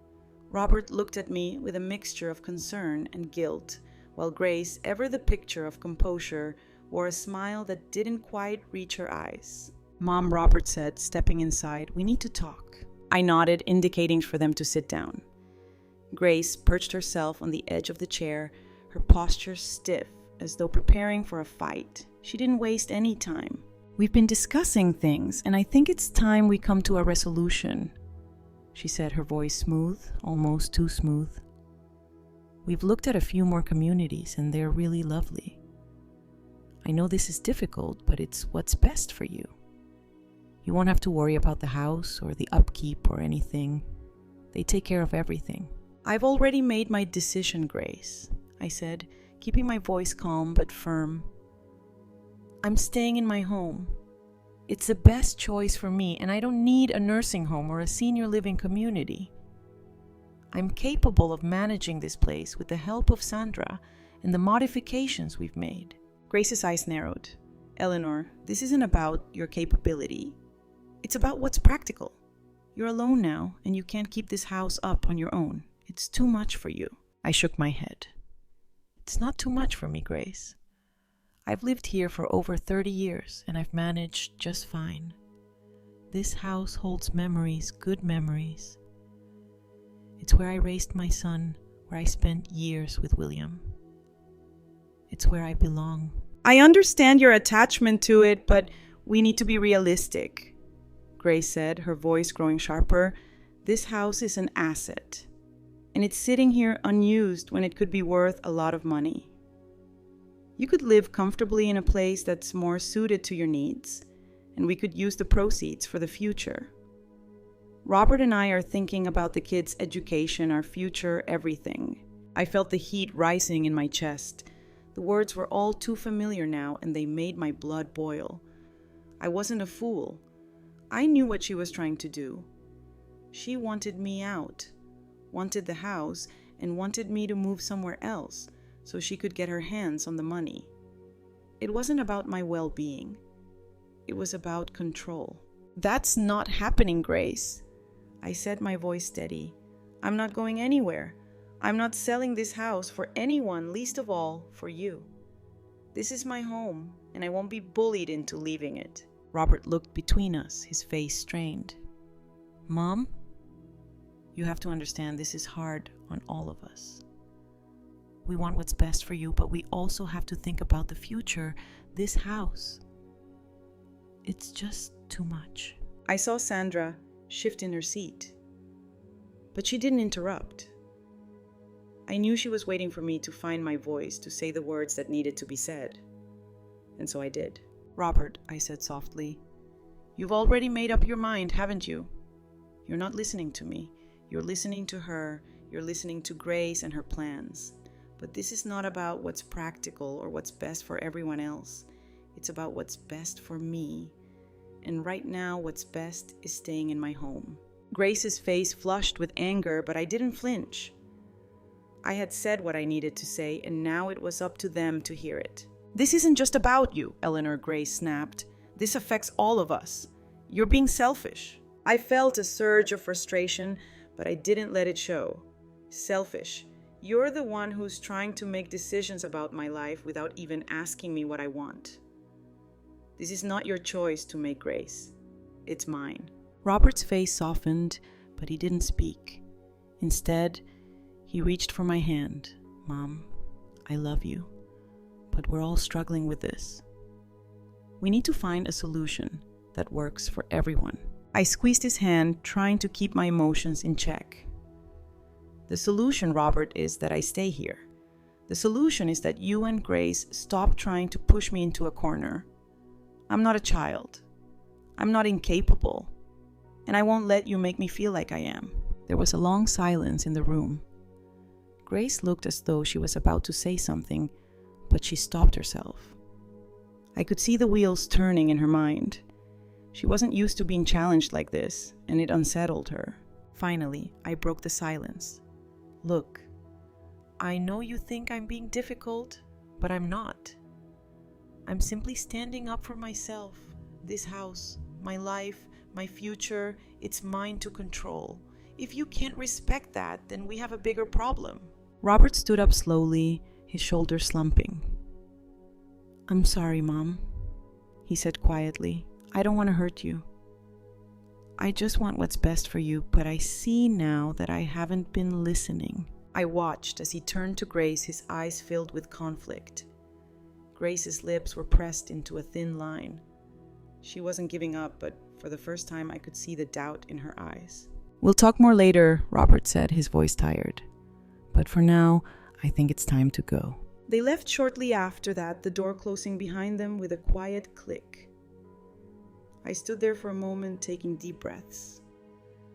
Robert looked at me with a mixture of concern and guilt, while Grace, ever the picture of composure, wore a smile that didn't quite reach her eyes. "Mom," Robert said, stepping inside, "we need to talk." I nodded, indicating for them to sit down. Grace perched herself on the edge of the chair, her posture stiff, as though preparing for a fight. She didn't waste any time. "We've been discussing things, and I think it's time we come to a resolution," she said, her voice smooth, almost too smooth. "We've looked at a few more communities, and they're really lovely. I know this is difficult, but it's what's best for you. You won't have to worry about the house or the upkeep or anything. They take care of everything." "I've already made my decision, Grace," I said, keeping my voice calm but firm. "I'm staying in my home. It's the best choice for me, and I don't need a nursing home or a senior living community. I'm capable of managing this place with the help of Sandra and the modifications we've made." Grace's eyes narrowed. "Eleanor, this isn't about your capability. It's about what's practical. You're alone now, and you can't keep this house up on your own. It's too much for you." I shook my head. "It's not too much for me, Grace. I've lived here for over 30 years, and I've managed just fine. This house holds memories, good memories. It's where I raised my son, where I spent years with William. It's where I belong." "I understand your attachment to it, but we need to be realistic," Grace said, her voice growing sharper. "This house is an asset, and it's sitting here unused when it could be worth a lot of money. You could live comfortably in a place that's more suited to your needs, and we could use the proceeds for the future. Robert and I are thinking about the kids' education, our future, everything." I felt the heat rising in my chest. The words were all too familiar now, and they made my blood boil. I wasn't a fool. I knew what she was trying to do. She wanted me out, wanted the house, and wanted me to move somewhere else so she could get her hands on the money. It wasn't about my well-being. It was about control. "That's not happening, Grace," I said, my voice steady. "I'm not going anywhere. I'm not selling this house for anyone, least of all for you. This is my home, and I won't be bullied into leaving it." Robert looked between us, his face strained. "Mom, you have to understand this is hard on all of us. We want what's best for you, but we also have to think about the future, this house. It's just too much." I saw Sandra shift in her seat, but she didn't interrupt. I knew she was waiting for me to find my voice, to say the words that needed to be said. And so I did. "Robert," I said softly, "you've already made up your mind, haven't you? You're not listening to me. You're listening to her. You're listening to Grace and her plans. But this is not about what's practical or what's best for everyone else. It's about what's best for me. and right now what's best is staying in my home. Grace's face flushed with anger, but I didn't flinch. I had said what I needed to say, and now it was up to them to hear it. "This isn't just about you," Eleanor Grace snapped. "This affects all of us. You're being selfish." I felt a surge of frustration, but I didn't let it show. Selfish. You're the one who's trying to make decisions about my life without even asking me what I want. This is not your choice to make, Grace. It's mine. Robert's face softened, but he didn't speak. Instead, he reached for my hand. "Mom, I love you, but we're all struggling with this. We need to find a solution that works for everyone." I squeezed his hand, trying to keep my emotions in check. "The solution, Robert, is that I stay here. The solution is that you and Grace stop trying to push me into a corner. I'm not a child. I'm not incapable. And I won't let you make me feel like I am." There was a long silence in the room. Grace looked as though she was about to say something, but she stopped herself. I could see the wheels turning in her mind. She wasn't used to being challenged like this, and it unsettled her. Finally, I broke the silence. "Look, I know you think I'm being difficult, but I'm not. I'm simply standing up for myself. This house, my life, my future, it's mine to control. If you can't respect that, then we have a bigger problem." Robert stood up slowly, his shoulders slumping. "I'm sorry, Mom," he said quietly. "I don't want to hurt you. I just want what's best for you, but I see now that I haven't been listening." I watched as he turned to Grace, his eyes filled with conflict. Grace's lips were pressed into a thin line. She wasn't giving up, but for the first time I could see the doubt in her eyes. "We'll talk more later," Robert said, his voice tired. "But for now, I think it's time to go." They left shortly after that, the door closing behind them with a quiet click. I stood there for a moment, taking deep breaths.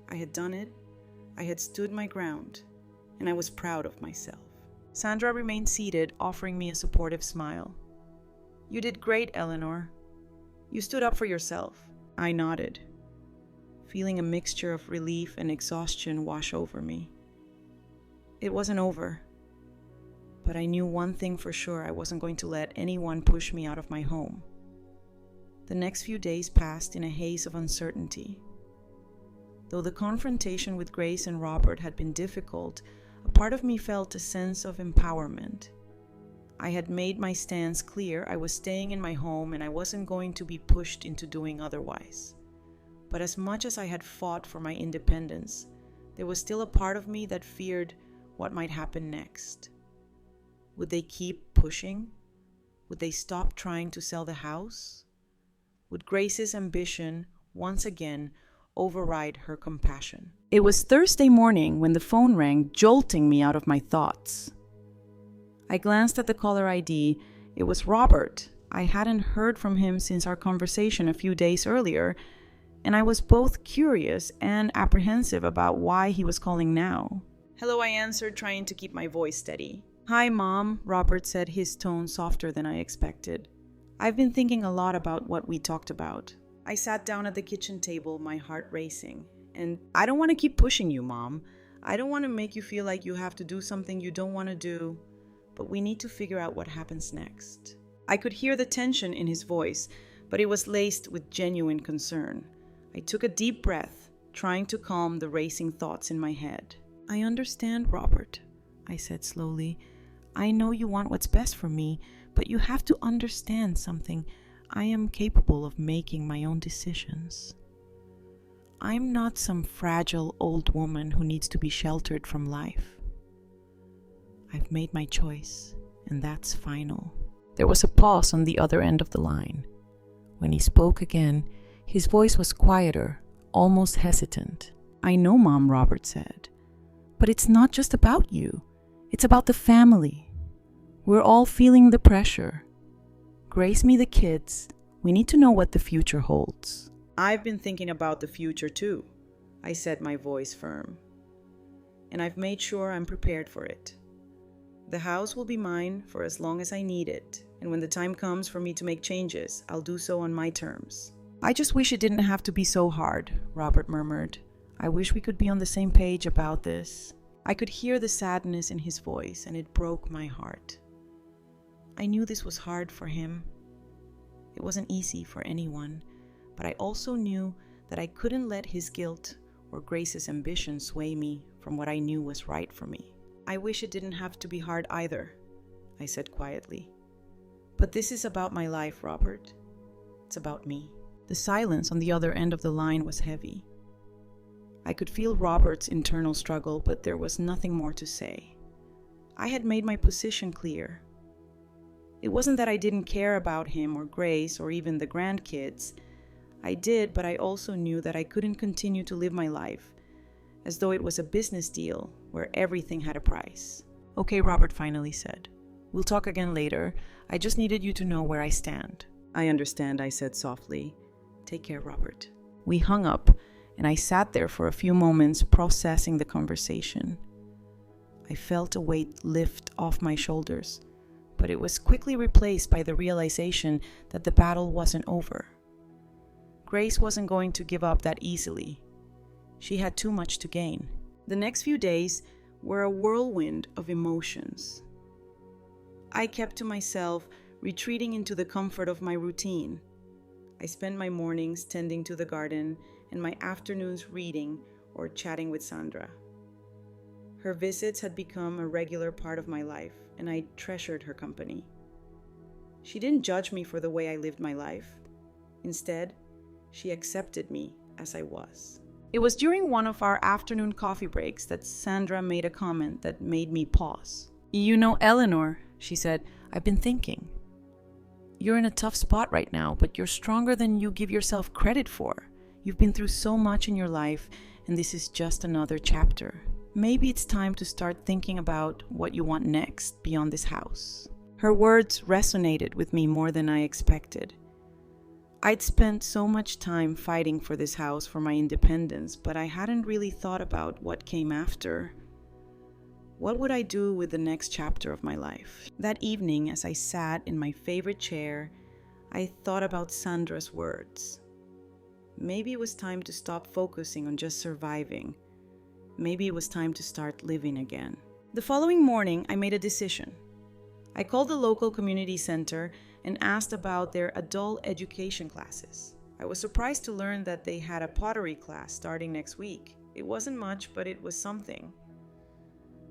I had done it. I had stood my ground, and I was proud of myself. Sandra remained seated, offering me a supportive smile. "You did great, Eleanor. You stood up for yourself." I nodded, feeling a mixture of relief and exhaustion wash over me. It wasn't over, but I knew one thing for sure: I wasn't going to let anyone push me out of my home. The next few days passed in a haze of uncertainty. Though the confrontation with Grace and Robert had been difficult, a part of me felt a sense of empowerment. I had made my stance clear. I was staying in my home, and I wasn't going to be pushed into doing otherwise. But as much as I had fought for my independence, there was still a part of me that feared what might happen next. Would they keep pushing? Would they stop trying to sell the house? Would Grace's ambition once again override her compassion? It was Thursday morning when the phone rang, jolting me out of my thoughts. I glanced at the caller ID. It was Robert. I hadn't heard from him since our conversation a few days earlier, and I was both curious and apprehensive about why he was calling now. "Hello," I answered, trying to keep my voice steady. "Hi, Mom," Robert said, his tone softer than I expected. "I've been thinking a lot about what we talked about." I sat down at the kitchen table, my heart racing. "And I don't want to keep pushing you, Mom. I don't want to make you feel like you have to do something you don't want to do. But we need to figure out what happens next." I could hear the tension in his voice, but it was laced with genuine concern. I took a deep breath, trying to calm the racing thoughts in my head. "I understand, Robert," I said slowly. "I know you want what's best for me, but you have to understand something. I am capable of making my own decisions. I'm not some fragile old woman who needs to be sheltered from life. I've made my choice, and that's final." There was a pause on the other end of the line. When he spoke again, his voice was quieter, almost hesitant. "I know, Mom," Robert said, "but it's not just about you. It's about the family. We're all feeling the pressure. Grace, me, the kids. We need to know what the future holds." "I've been thinking about the future too," I said, my voice firm. "And I've made sure I'm prepared for it. The house will be mine for as long as I need it, and when the time comes for me to make changes, I'll do so on my terms." "I just wish it didn't have to be so hard," Robert murmured. "I wish we could be on the same page about this." I could hear the sadness in his voice, and it broke my heart. I knew this was hard for him. It wasn't easy for anyone, but I also knew that I couldn't let his guilt or Grace's ambition sway me from what I knew was right for me. "I wish it didn't have to be hard either," I said quietly. "But this is about my life, Robert. It's about me." The silence on the other end of the line was heavy. I could feel Robert's internal struggle, but there was nothing more to say. I had made my position clear. It wasn't that I didn't care about him or Grace or even the grandkids. I did, but I also knew that I couldn't continue to live my life as though it was a business deal where everything had a price. "Okay," Robert finally said. "We'll talk again later. I just needed you to know where I stand." "I understand," I said softly. "Take care, Robert." We hung up, and I sat there for a few moments processing the conversation. I felt a weight lift off my shoulders, but it was quickly replaced by the realization that the battle wasn't over. Grace wasn't going to give up that easily. She had too much to gain. The next few days were a whirlwind of emotions. I kept to myself, retreating into the comfort of my routine. I spent my mornings tending to the garden and my afternoons reading or chatting with Sandra. Her visits had become a regular part of my life, and I treasured her company. She didn't judge me for the way I lived my life. Instead, she accepted me as I was. It was during one of our afternoon coffee breaks that Sandra made a comment that made me pause. "You know, Eleanor," she said, "I've been thinking. You're in a tough spot right now, but you're stronger than you give yourself credit for. You've been through so much in your life, and this is just another chapter. Maybe it's time to start thinking about what you want next beyond this house." Her words resonated with me more than I expected. I'd spent so much time fighting for this house, for my independence, but I hadn't really thought about what came after. What would I do with the next chapter of my life? That evening, as I sat in my favorite chair, I thought about Sandra's words. Maybe it was time to stop focusing on just surviving. Maybe it was time to start living again. The following morning, I made a decision. I called the local community center and asked about their adult education classes. I was surprised to learn that they had a pottery class starting next week. It wasn't much, but it was something.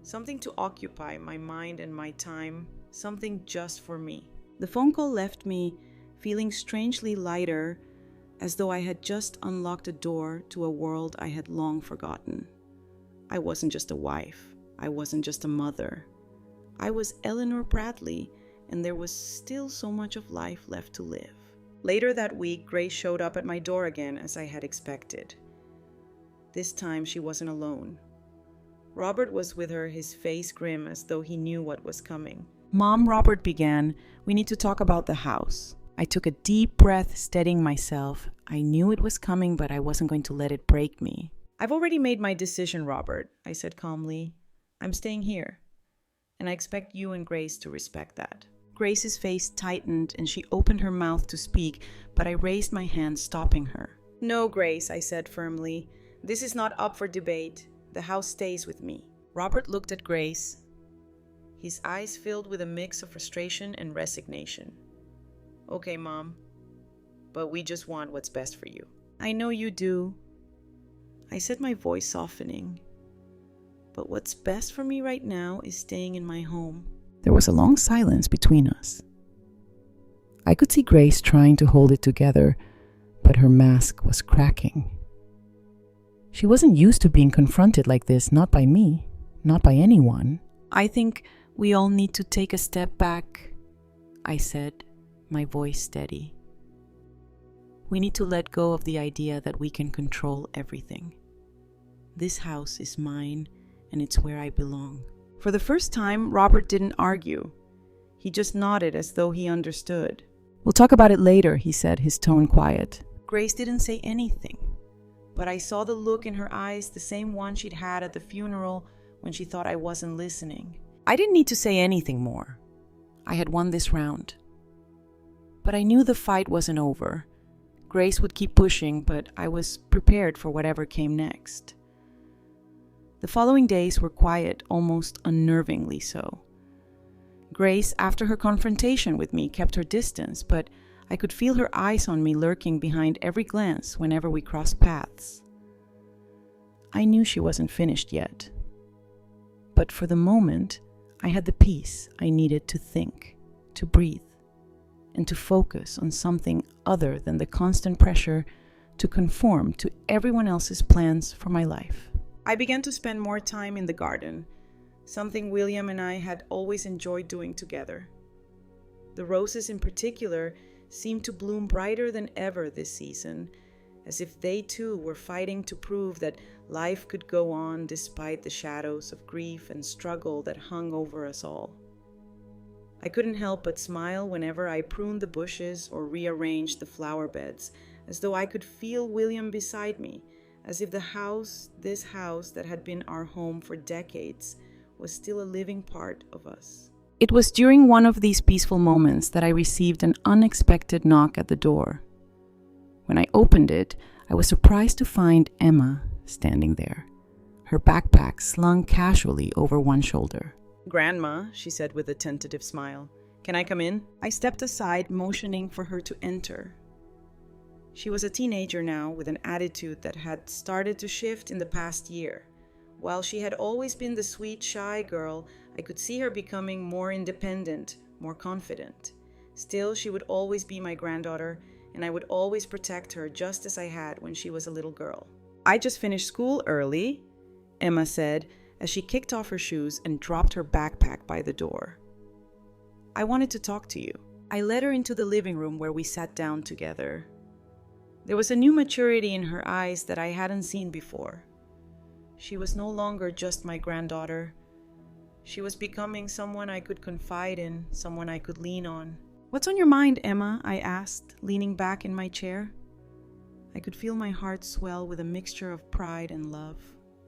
Something to occupy my mind and my time, something just for me. The phone call left me feeling strangely lighter, as though I had just unlocked a door to a world I had long forgotten. I wasn't just a wife. I wasn't just a mother. I was Eleanor Bradley, and there was still so much of life left to live. Later that week, Grace showed up at my door again, as I had expected. This time, she wasn't alone. Robert was with her, his face grim as though he knew what was coming. "Mom," Robert began, "we need to talk about the house." I took a deep breath, steadying myself. I knew it was coming, but I wasn't going to let it break me. "I've already made my decision, Robert," I said calmly. "I'm staying here, and I expect you and Grace to respect that." Grace's face tightened, and she opened her mouth to speak, but I raised my hand, stopping her. "No, Grace," I said firmly. "This is not up for debate. The house stays with me." Robert looked at Grace, his eyes filled with a mix of frustration and resignation. "Okay, Mom, but we just want what's best for you." "I know you do," I said, my voice softening. "But what's best for me right now is staying in my home." There was a long silence between us. I could see Grace trying to hold it together, but her mask was cracking. She wasn't used to being confronted like this, not by me, not by anyone. "I think we all need to take a step back," I said, my voice steady. "We need to let go of the idea that we can control everything. This house is mine, and it's where I belong." For the first time, Robert didn't argue. He just nodded as though he understood. "We'll talk about it later," he said, his tone quiet. Grace didn't say anything, but I saw the look in her eyes, the same one she'd had at the funeral when she thought I wasn't listening. I didn't need to say anything more. I had won this round. But I knew the fight wasn't over. Grace would keep pushing, but I was prepared for whatever came next. The following days were quiet, almost unnervingly so. Grace, after her confrontation with me, kept her distance, but I could feel her eyes on me lurking behind every glance whenever we crossed paths. I knew she wasn't finished yet. But for the moment, I had the peace I needed to think, to breathe, and to focus on something other than the constant pressure to conform to everyone else's plans for my life. I began to spend more time in the garden, something William and I had always enjoyed doing together. The roses in particular seemed to bloom brighter than ever this season, as if they too were fighting to prove that life could go on despite the shadows of grief and struggle that hung over us all. I couldn't help but smile whenever I pruned the bushes or rearranged the flower beds, as though I could feel William beside me, as if this house that had been our home for decades, was still a living part of us. It was during one of these peaceful moments that I received an unexpected knock at the door. When I opened it, I was surprised to find Emma standing there, her backpack slung casually over one shoulder. "Grandma," she said with a tentative smile, "can I come in?" I stepped aside, motioning for her to enter. She was a teenager now, with an attitude that had started to shift in the past year. While she had always been the sweet, shy girl, I could see her becoming more independent, more confident. Still, she would always be my granddaughter, and I would always protect her just as I had when she was a little girl. "I just finished school early," Emma said, as she kicked off her shoes and dropped her backpack by the door. "I wanted to talk to you." I led her into the living room where we sat down together. There was a new maturity in her eyes that I hadn't seen before. She was no longer just my granddaughter. She was becoming someone I could confide in, someone I could lean on. "What's on your mind, Emma?" I asked, leaning back in my chair. I could feel my heart swell with a mixture of pride and love.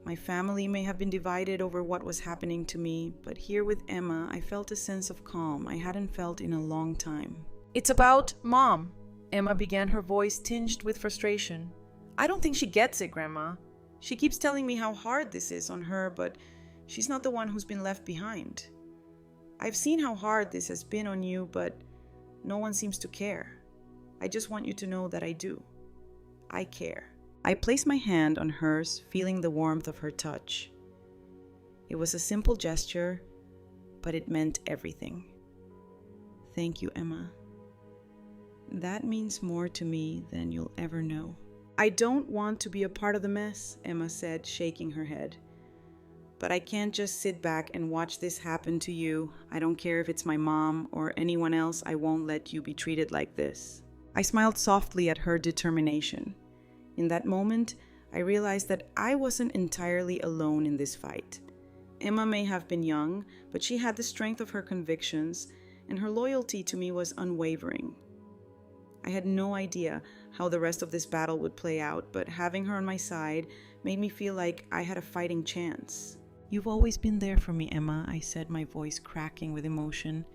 My family may have been divided over what was happening to me, but here with Emma, I felt a sense of calm I hadn't felt in a long time. "It's about Mom," Emma began, her voice tinged with frustration. "I don't think she gets it, Grandma. She keeps telling me how hard this is on her, but she's not the one who's been left behind. I've seen how hard this has been on you, but no one seems to care. I just want you to know that I do. I care." I placed my hand on hers, feeling the warmth of her touch. It was a simple gesture, but it meant everything. "Thank you, Emma. That means more to me than you'll ever know." "I don't want to be a part of the mess," Emma said, shaking her head. "But I can't just sit back and watch this happen to you. I don't care if it's my mom or anyone else. I won't let you be treated like this." I smiled softly at her determination. In that moment, I realized that I wasn't entirely alone in this fight. Emma may have been young, but she had the strength of her convictions, and her loyalty to me was unwavering. I had no idea how the rest of this battle would play out, but having her on my side made me feel like I had a fighting chance. "You've always been there for me, Emma," I said, my voice cracking with emotion.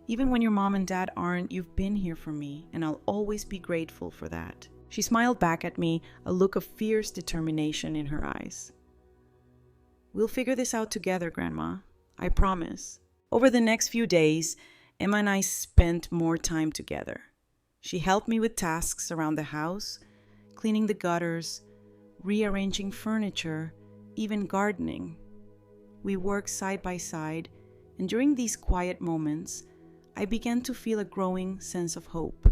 "Even when your mom and dad aren't, you've been here for me, and I'll always be grateful for that." She smiled back at me, a look of fierce determination in her eyes. "We'll figure this out together, Grandma. I promise." Over the next few days, Emma and I spent more time together. She helped me with tasks around the house, cleaning the gutters, rearranging furniture, even gardening. We worked side by side, and during these quiet moments, I began to feel a growing sense of hope.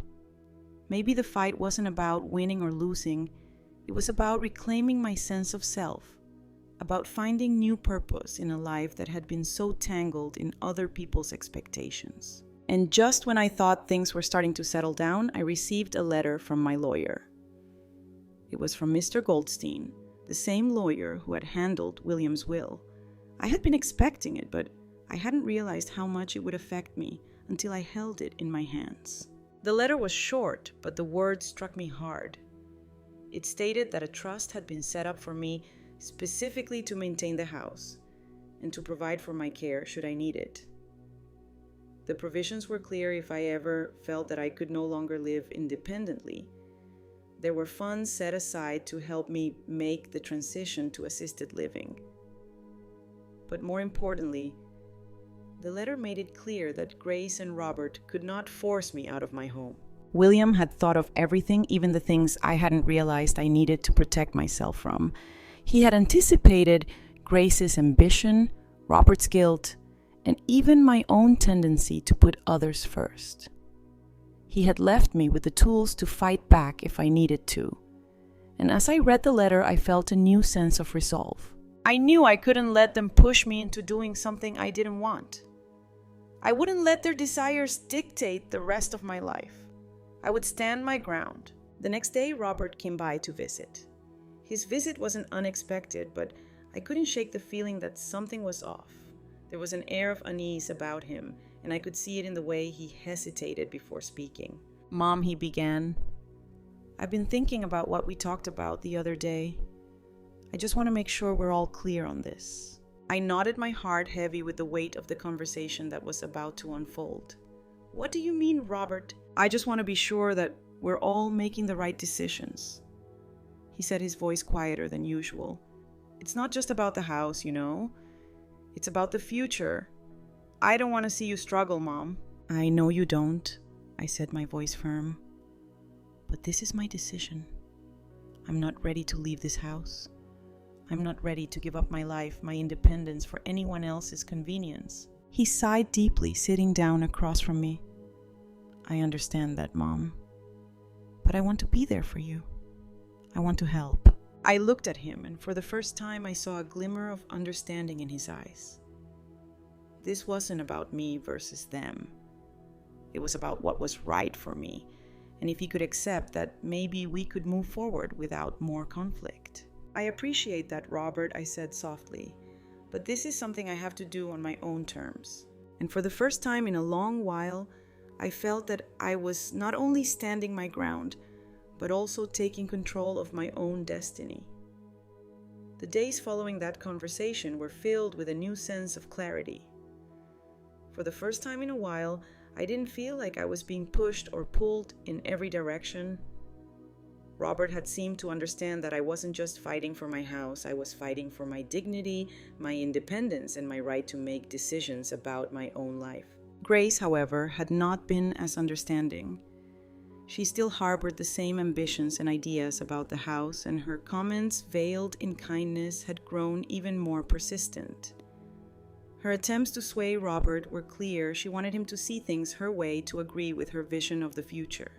Maybe the fight wasn't about winning or losing. It was about reclaiming my sense of self, about finding new purpose in a life that had been so tangled in other people's expectations. And just when I thought things were starting to settle down, I received a letter from my lawyer. It was from Mr. Goldstein, the same lawyer who had handled William's will. I had been expecting it, but I hadn't realized how much it would affect me until I held it in my hands. The letter was short, but the words struck me hard. It stated that a trust had been set up for me specifically to maintain the house and to provide for my care should I need it. The provisions were clear if I ever felt that I could no longer live independently. There were funds set aside to help me make the transition to assisted living. But more importantly, the letter made it clear that Grace and Robert could not force me out of my home. William had thought of everything, even the things I hadn't realized I needed to protect myself from. He had anticipated Grace's ambition, Robert's guilt, and even my own tendency to put others first. He had left me with the tools to fight back if I needed to. And as I read the letter, I felt a new sense of resolve. I knew I couldn't let them push me into doing something I didn't want. I wouldn't let their desires dictate the rest of my life. I would stand my ground. The next day, Robert came by to visit. His visit wasn't unexpected, but I couldn't shake the feeling that something was off. There was an air of unease about him, and I could see it in the way he hesitated before speaking. "Mom," he began, "I've been thinking about what we talked about the other day. I just want to make sure we're all clear on this." I nodded, my heart heavy with the weight of the conversation that was about to unfold. "What do you mean, Robert?" "I just want to be sure that we're all making the right decisions," he said, his voice quieter than usual. "It's not just about the house, you know. It's about the future. I don't want to see you struggle, Mom." "I know you don't," I said, my voice firm. "But this is my decision. I'm not ready to leave this house. I'm not ready to give up my life, my independence for anyone else's convenience." He sighed deeply, sitting down across from me. "I understand that, Mom. But I want to be there for you. I want to help." I looked at him, and for the first time I saw a glimmer of understanding in his eyes. This wasn't about me versus them. It was about what was right for me, and if he could accept that maybe we could move forward without more conflict. "I appreciate that, Robert," I said softly, "but this is something I have to do on my own terms." And for the first time in a long while, I felt that I was not only standing my ground, but also taking control of my own destiny. The days following that conversation were filled with a new sense of clarity. For the first time in a while, I didn't feel like I was being pushed or pulled in every direction. Robert had seemed to understand that I wasn't just fighting for my house, I was fighting for my dignity, my independence, and my right to make decisions about my own life. Grace, however, had not been as understanding. She still harbored the same ambitions and ideas about the house, and her comments, veiled in kindness, had grown even more persistent. Her attempts to sway Robert were clear. She wanted him to see things her way, to agree with her vision of the future.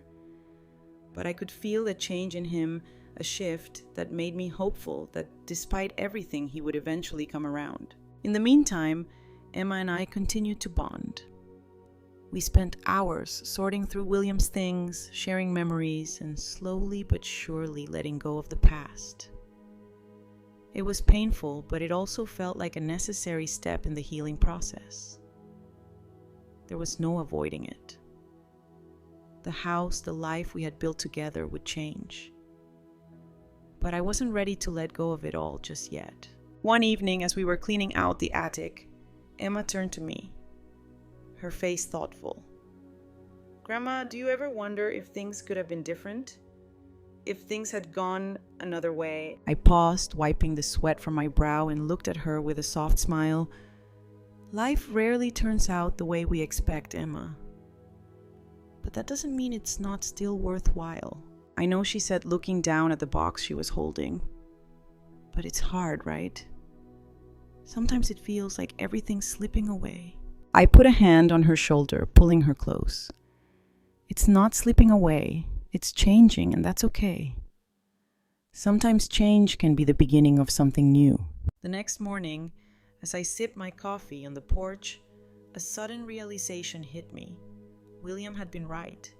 But I could feel a change in him, a shift that made me hopeful that despite everything, he would eventually come around. In the meantime, Emma and I continued to bond. We spent hours sorting through William's things, sharing memories, and slowly but surely letting go of the past. It was painful, but it also felt like a necessary step in the healing process. There was no avoiding it. The house, the life we had built together would change. But I wasn't ready to let go of it all just yet. One evening, as we were cleaning out the attic, Emma turned to me, her face thoughtful. "Grandma, do you ever wonder if things could have been different? If things had gone another way?" I paused, wiping the sweat from my brow, and looked at her with a soft smile. "Life rarely turns out the way we expect, Emma. But that doesn't mean it's not still worthwhile." "I know," she said, looking down at the box she was holding. "But it's hard, right? Sometimes it feels like everything's slipping away." I put a hand on her shoulder, pulling her close. "It's not slipping away. It's changing, and that's okay. Sometimes change can be the beginning of something new." The next morning, as I sipped my coffee on the porch, a sudden realization hit me. William had been right.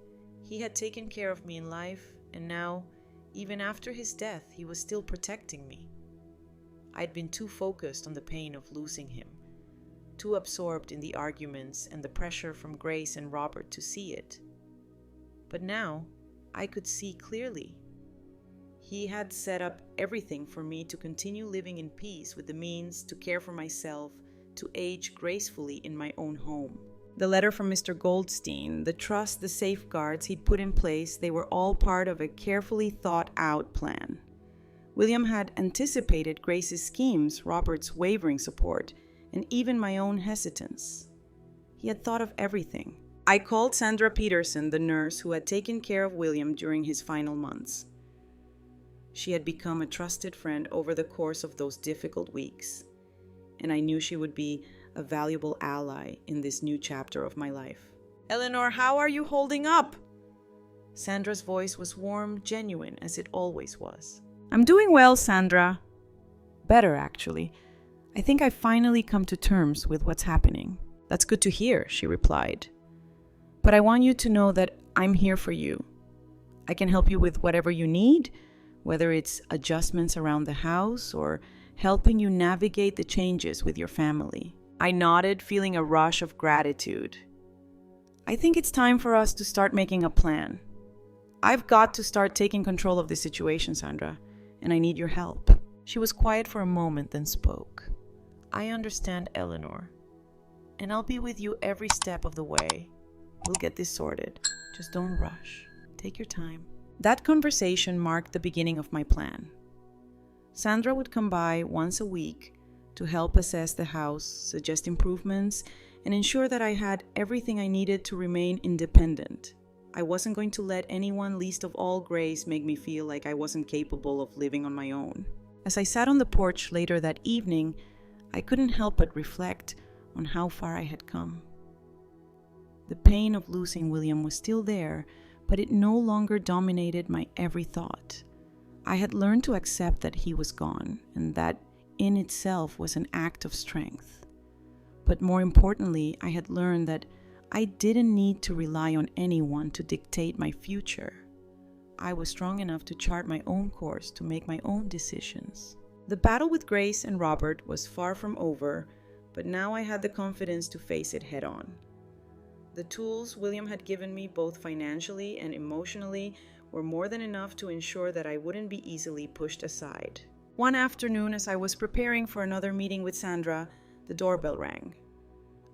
He had taken care of me in life, and now, even after his death, he was still protecting me. I'd been too focused on the pain of losing him, too absorbed in the arguments and the pressure from Grace and Robert to see it. But now, I could see clearly. He had set up everything for me to continue living in peace with the means to care for myself, to age gracefully in my own home. The letter from Mr. Goldstein, the trust, the safeguards he'd put in place, they were all part of a carefully thought-out plan. William had anticipated Grace's schemes, Robert's wavering support, and even my own hesitance. He had thought of everything. I called Sandra Peterson, the nurse who had taken care of William during his final months. She had become a trusted friend over the course of those difficult weeks, and I knew she would be a valuable ally in this new chapter of my life. "Eleanor, how are you holding up?" Sandra's voice was warm, genuine, as it always was. "I'm doing well, Sandra." "Better, actually. I think I've finally come to terms with what's happening." "That's good to hear," she replied. "But I want you to know that I'm here for you. I can help you with whatever you need, whether it's adjustments around the house or helping you navigate the changes with your family." I nodded, feeling a rush of gratitude. "I think it's time for us to start making a plan. I've got to start taking control of the situation, Sandra, and I need your help." She was quiet for a moment, then spoke. "I understand, Eleanor, and I'll be with you every step of the way. We'll get this sorted. Just don't rush. Take your time." That conversation marked the beginning of my plan. Sandra would come by once a week to help assess the house, suggest improvements, and ensure that I had everything I needed to remain independent. I wasn't going to let anyone, least of all Grace, make me feel like I wasn't capable of living on my own. As I sat on the porch later that evening, I couldn't help but reflect on how far I had come. The pain of losing William was still there, but it no longer dominated my every thought. I had learned to accept that he was gone, and that in itself was an act of strength. But more importantly, I had learned that I didn't need to rely on anyone to dictate my future. I was strong enough to chart my own course, to make my own decisions. The battle with Grace and Robert was far from over, but now I had the confidence to face it head on. The tools William had given me, both financially and emotionally, were more than enough to ensure that I wouldn't be easily pushed aside. One afternoon, as I was preparing for another meeting with Sandra, the doorbell rang.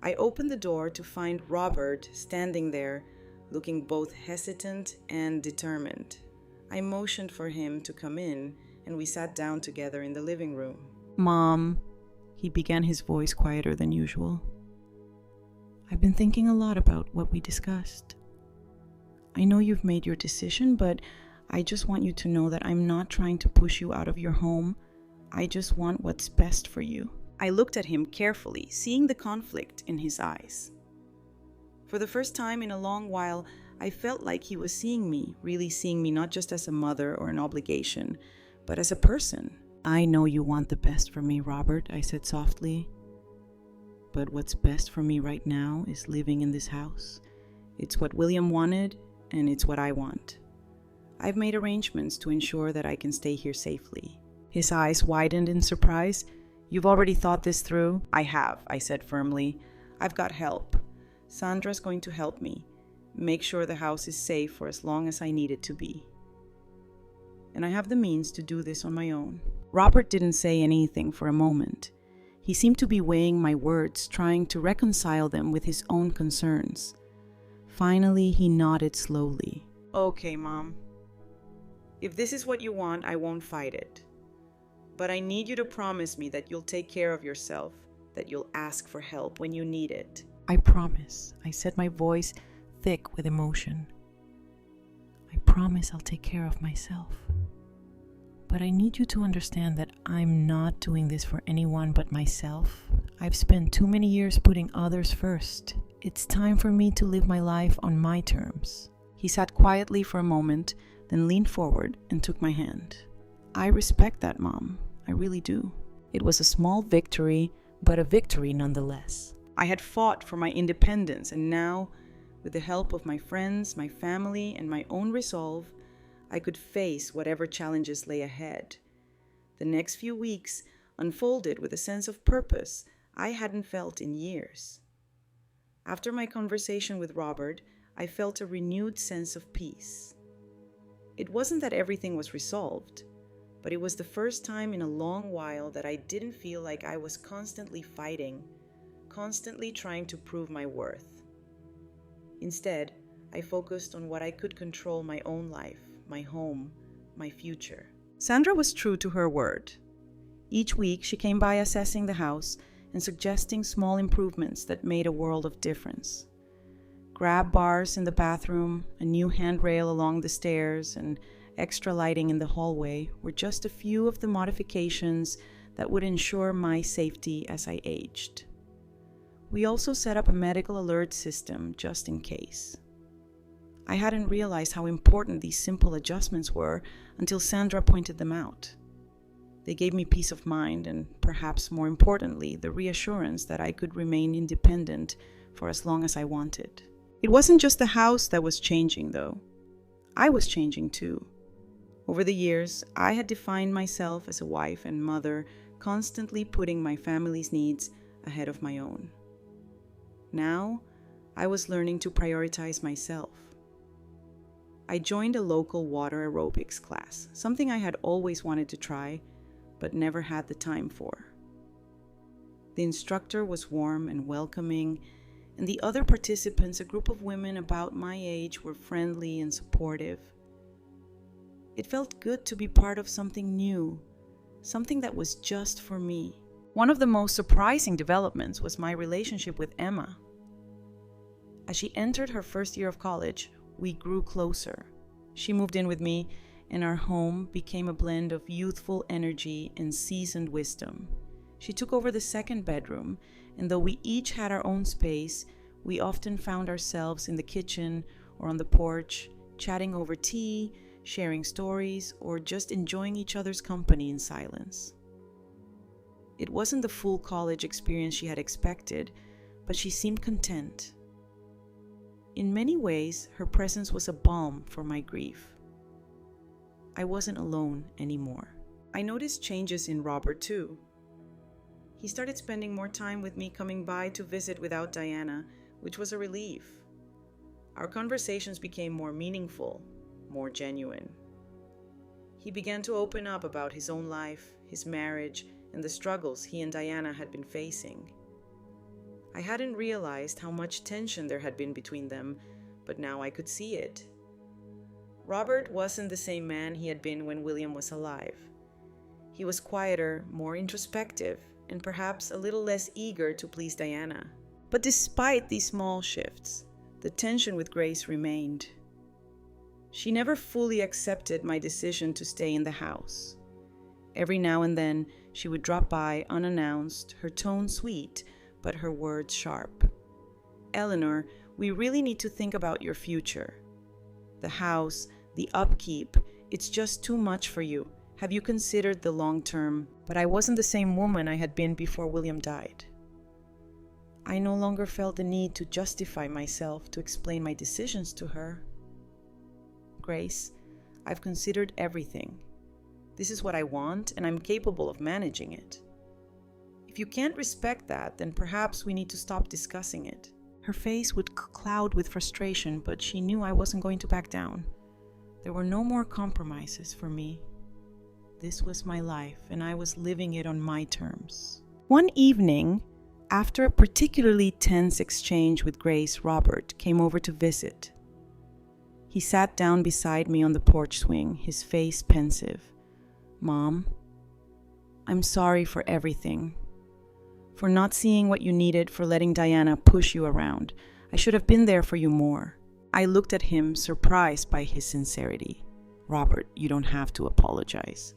I opened the door to find Robert standing there, looking both hesitant and determined. I motioned for him to come in, and we sat down together in the living room. "Mom," he began, his voice quieter than usual. "I've been thinking a lot about what we discussed. I know you've made your decision, but I just want you to know that I'm not trying to push you out of your home. I just want what's best for you." I looked at him carefully, seeing the conflict in his eyes. For the first time in a long while, I felt like he was seeing me, really seeing me not just as a mother or an obligation, but as a person. "I know you want the best for me, Robert," I said softly. "But what's best for me right now is living in this house. It's what William wanted, and it's what I want. I've made arrangements to ensure that I can stay here safely." His eyes widened in surprise. "You've already thought this through?" "I have," I said firmly. "I've got help. Sandra's going to help me make sure the house is safe for as long as I need it to be. And I have the means to do this on my own." Robert didn't say anything for a moment. He seemed to be weighing my words, trying to reconcile them with his own concerns. Finally, he nodded slowly. "Okay, Mom. If this is what you want, I won't fight it. But I need you to promise me that you'll take care of yourself, that you'll ask for help when you need it." "I promise," I said, my voice thick with emotion. "I promise I'll take care of myself. But I need you to understand that I'm not doing this for anyone but myself. I've spent too many years putting others first. It's time for me to live my life on my terms." He sat quietly for a moment, then leaned forward and took my hand. "I respect that, Mom. I really do." It was a small victory, but a victory nonetheless. I had fought for my independence, and now, with the help of my friends, my family, and my own resolve, I could face whatever challenges lay ahead. The next few weeks unfolded with a sense of purpose I hadn't felt in years. After my conversation with Robert, I felt a renewed sense of peace. It wasn't that everything was resolved, but it was the first time in a long while that I didn't feel like I was constantly fighting, constantly trying to prove my worth. Instead, I focused on what I could control: my own life, my home, my future. Sandra was true to her word. Each week, she came by assessing the house and suggesting small improvements that made a world of difference. Grab bars in the bathroom, a new handrail along the stairs, and extra lighting in the hallway were just a few of the modifications that would ensure my safety as I aged. We also set up a medical alert system just in case. I hadn't realized how important these simple adjustments were until Sandra pointed them out. They gave me peace of mind and, perhaps more importantly, the reassurance that I could remain independent for as long as I wanted. It wasn't just the house that was changing, though. I was changing too. Over the years, I had defined myself as a wife and mother, constantly putting my family's needs ahead of my own. Now, I was learning to prioritize myself. I joined a local water aerobics class, something I had always wanted to try, but never had the time for. The instructor was warm and welcoming, and the other participants, a group of women about my age, were friendly and supportive. It felt good to be part of something new, something that was just for me. One of the most surprising developments was my relationship with Emma. As she entered her first year of college, we grew closer. She moved in with me, and our home became a blend of youthful energy and seasoned wisdom. She took over the second bedroom, and though we each had our own space, we often found ourselves in the kitchen or on the porch, chatting over tea, sharing stories, or just enjoying each other's company in silence. It wasn't the full college experience she had expected, but she seemed content. In many ways, her presence was a balm for my grief. I wasn't alone anymore. I noticed changes in Robert too. He started spending more time with me, coming by to visit without Diana, which was a relief. Our conversations became more meaningful, more genuine. He began to open up about his own life, his marriage, and the struggles he and Diana had been facing. I hadn't realized how much tension there had been between them, but now I could see it. Robert wasn't the same man he had been when William was alive. He was quieter, more introspective, and perhaps a little less eager to please Diana. But despite these small shifts, the tension with Grace remained. She never fully accepted my decision to stay in the house. Every now and then, she would drop by unannounced, her tone sweet, but her words sharp. "Eleanor, we really need to think about your future. The house, the upkeep, it's just too much for you. Have you considered the long term?" But I wasn't the same woman I had been before William died. I no longer felt the need to justify myself, to explain my decisions to her. "Grace, I've considered everything. This is what I want, and I'm capable of managing it. If you can't respect that, then perhaps we need to stop discussing it." Her face would cloud with frustration, but she knew I wasn't going to back down. There were no more compromises for me. This was my life, and I was living it on my terms. One evening, after a particularly tense exchange with Grace, Robert came over to visit. He sat down beside me on the porch swing, his face pensive. "Mom, I'm sorry for everything. For not seeing what you needed, for letting Diana push you around. I should have been there for you more." I looked at him, surprised by his sincerity. "Robert, you don't have to apologize.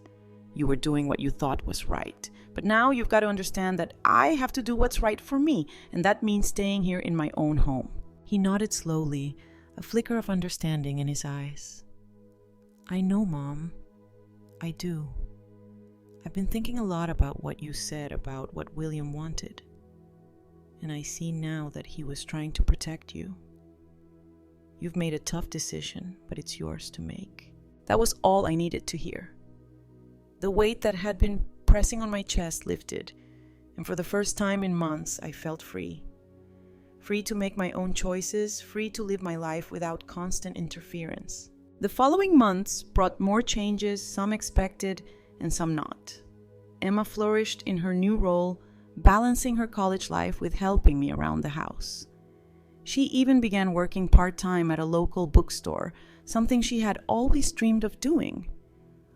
You were doing what you thought was right. But now you've got to understand that I have to do what's right for me, and that means staying here in my own home." He nodded slowly, a flicker of understanding in his eyes. "I know, Mom. I do. I've been thinking a lot about what you said about what William wanted, and I see now that he was trying to protect you. You've made a tough decision, but it's yours to make." That was all I needed to hear. The weight that had been pressing on my chest lifted, and for the first time in months, I felt free. Free to make my own choices, free to live my life without constant interference. The following months brought more changes, some expected and some not. Emma flourished in her new role, balancing her college life with helping me around the house. She even began working part-time at a local bookstore, something she had always dreamed of doing.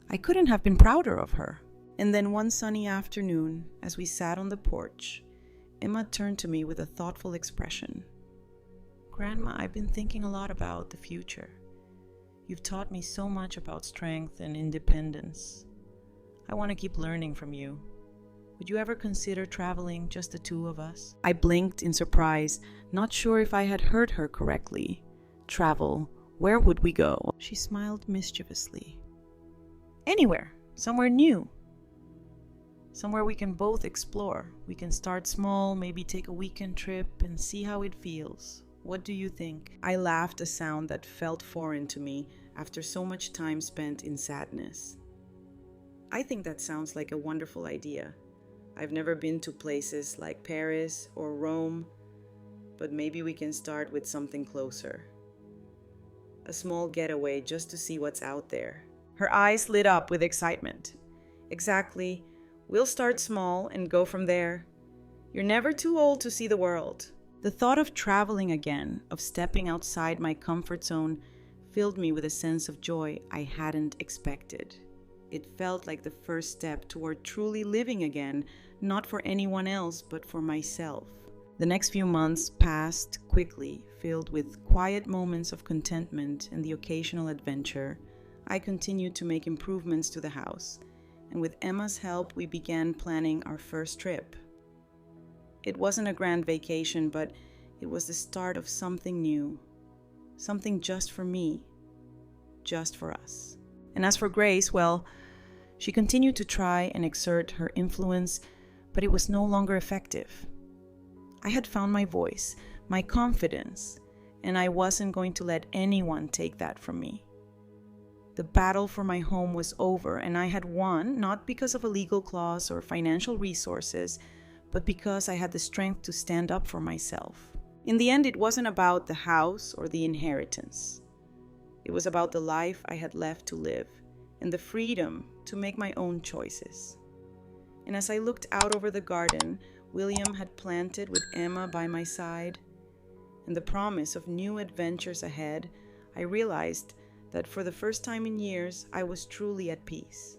I couldn't have been prouder of her. And then one sunny afternoon, as we sat on the porch, Emma turned to me with a thoughtful expression. Grandma, I've been thinking a lot about the future. You've taught me so much about strength and independence. I want to keep learning from you. Would you ever consider traveling, just the two of us? I blinked in surprise, not sure if I had heard her correctly. Travel? Where would we go? She smiled mischievously. Anywhere. Somewhere new. Somewhere we can both explore. We can start small, maybe take a weekend trip and see how it feels. What do you think? I laughed, a sound that felt foreign to me after so much time spent in sadness. I think that sounds like a wonderful idea. I've never been to places like Paris or Rome, but maybe we can start with something closer. A small getaway just to see what's out there. Her eyes lit up with excitement. Exactly. We'll start small and go from there. You're never too old to see the world. The thought of traveling again, of stepping outside my comfort zone, filled me with a sense of joy I hadn't expected. It felt like the first step toward truly living again, not for anyone else, but for myself. The next few months passed quickly, filled with quiet moments of contentment and the occasional adventure. I continued to make improvements to the house, and with Emma's help, we began planning our first trip. It wasn't a grand vacation, but it was the start of something new. Something just for me. Just for us. And as for Grace, well, she continued to try and exert her influence, but it was no longer effective. I had found my voice, my confidence, and I wasn't going to let anyone take that from me. The battle for my home was over, and I had won, not because of a legal clause or financial resources, but because I had the strength to stand up for myself. In the end, it wasn't about the house or the inheritance. It was about the life I had left to live and the freedom to make my own choices. And as I looked out over the garden William had planted with Emma by my side, and the promise of new adventures ahead, I realized that for the first time in years, I was truly at peace.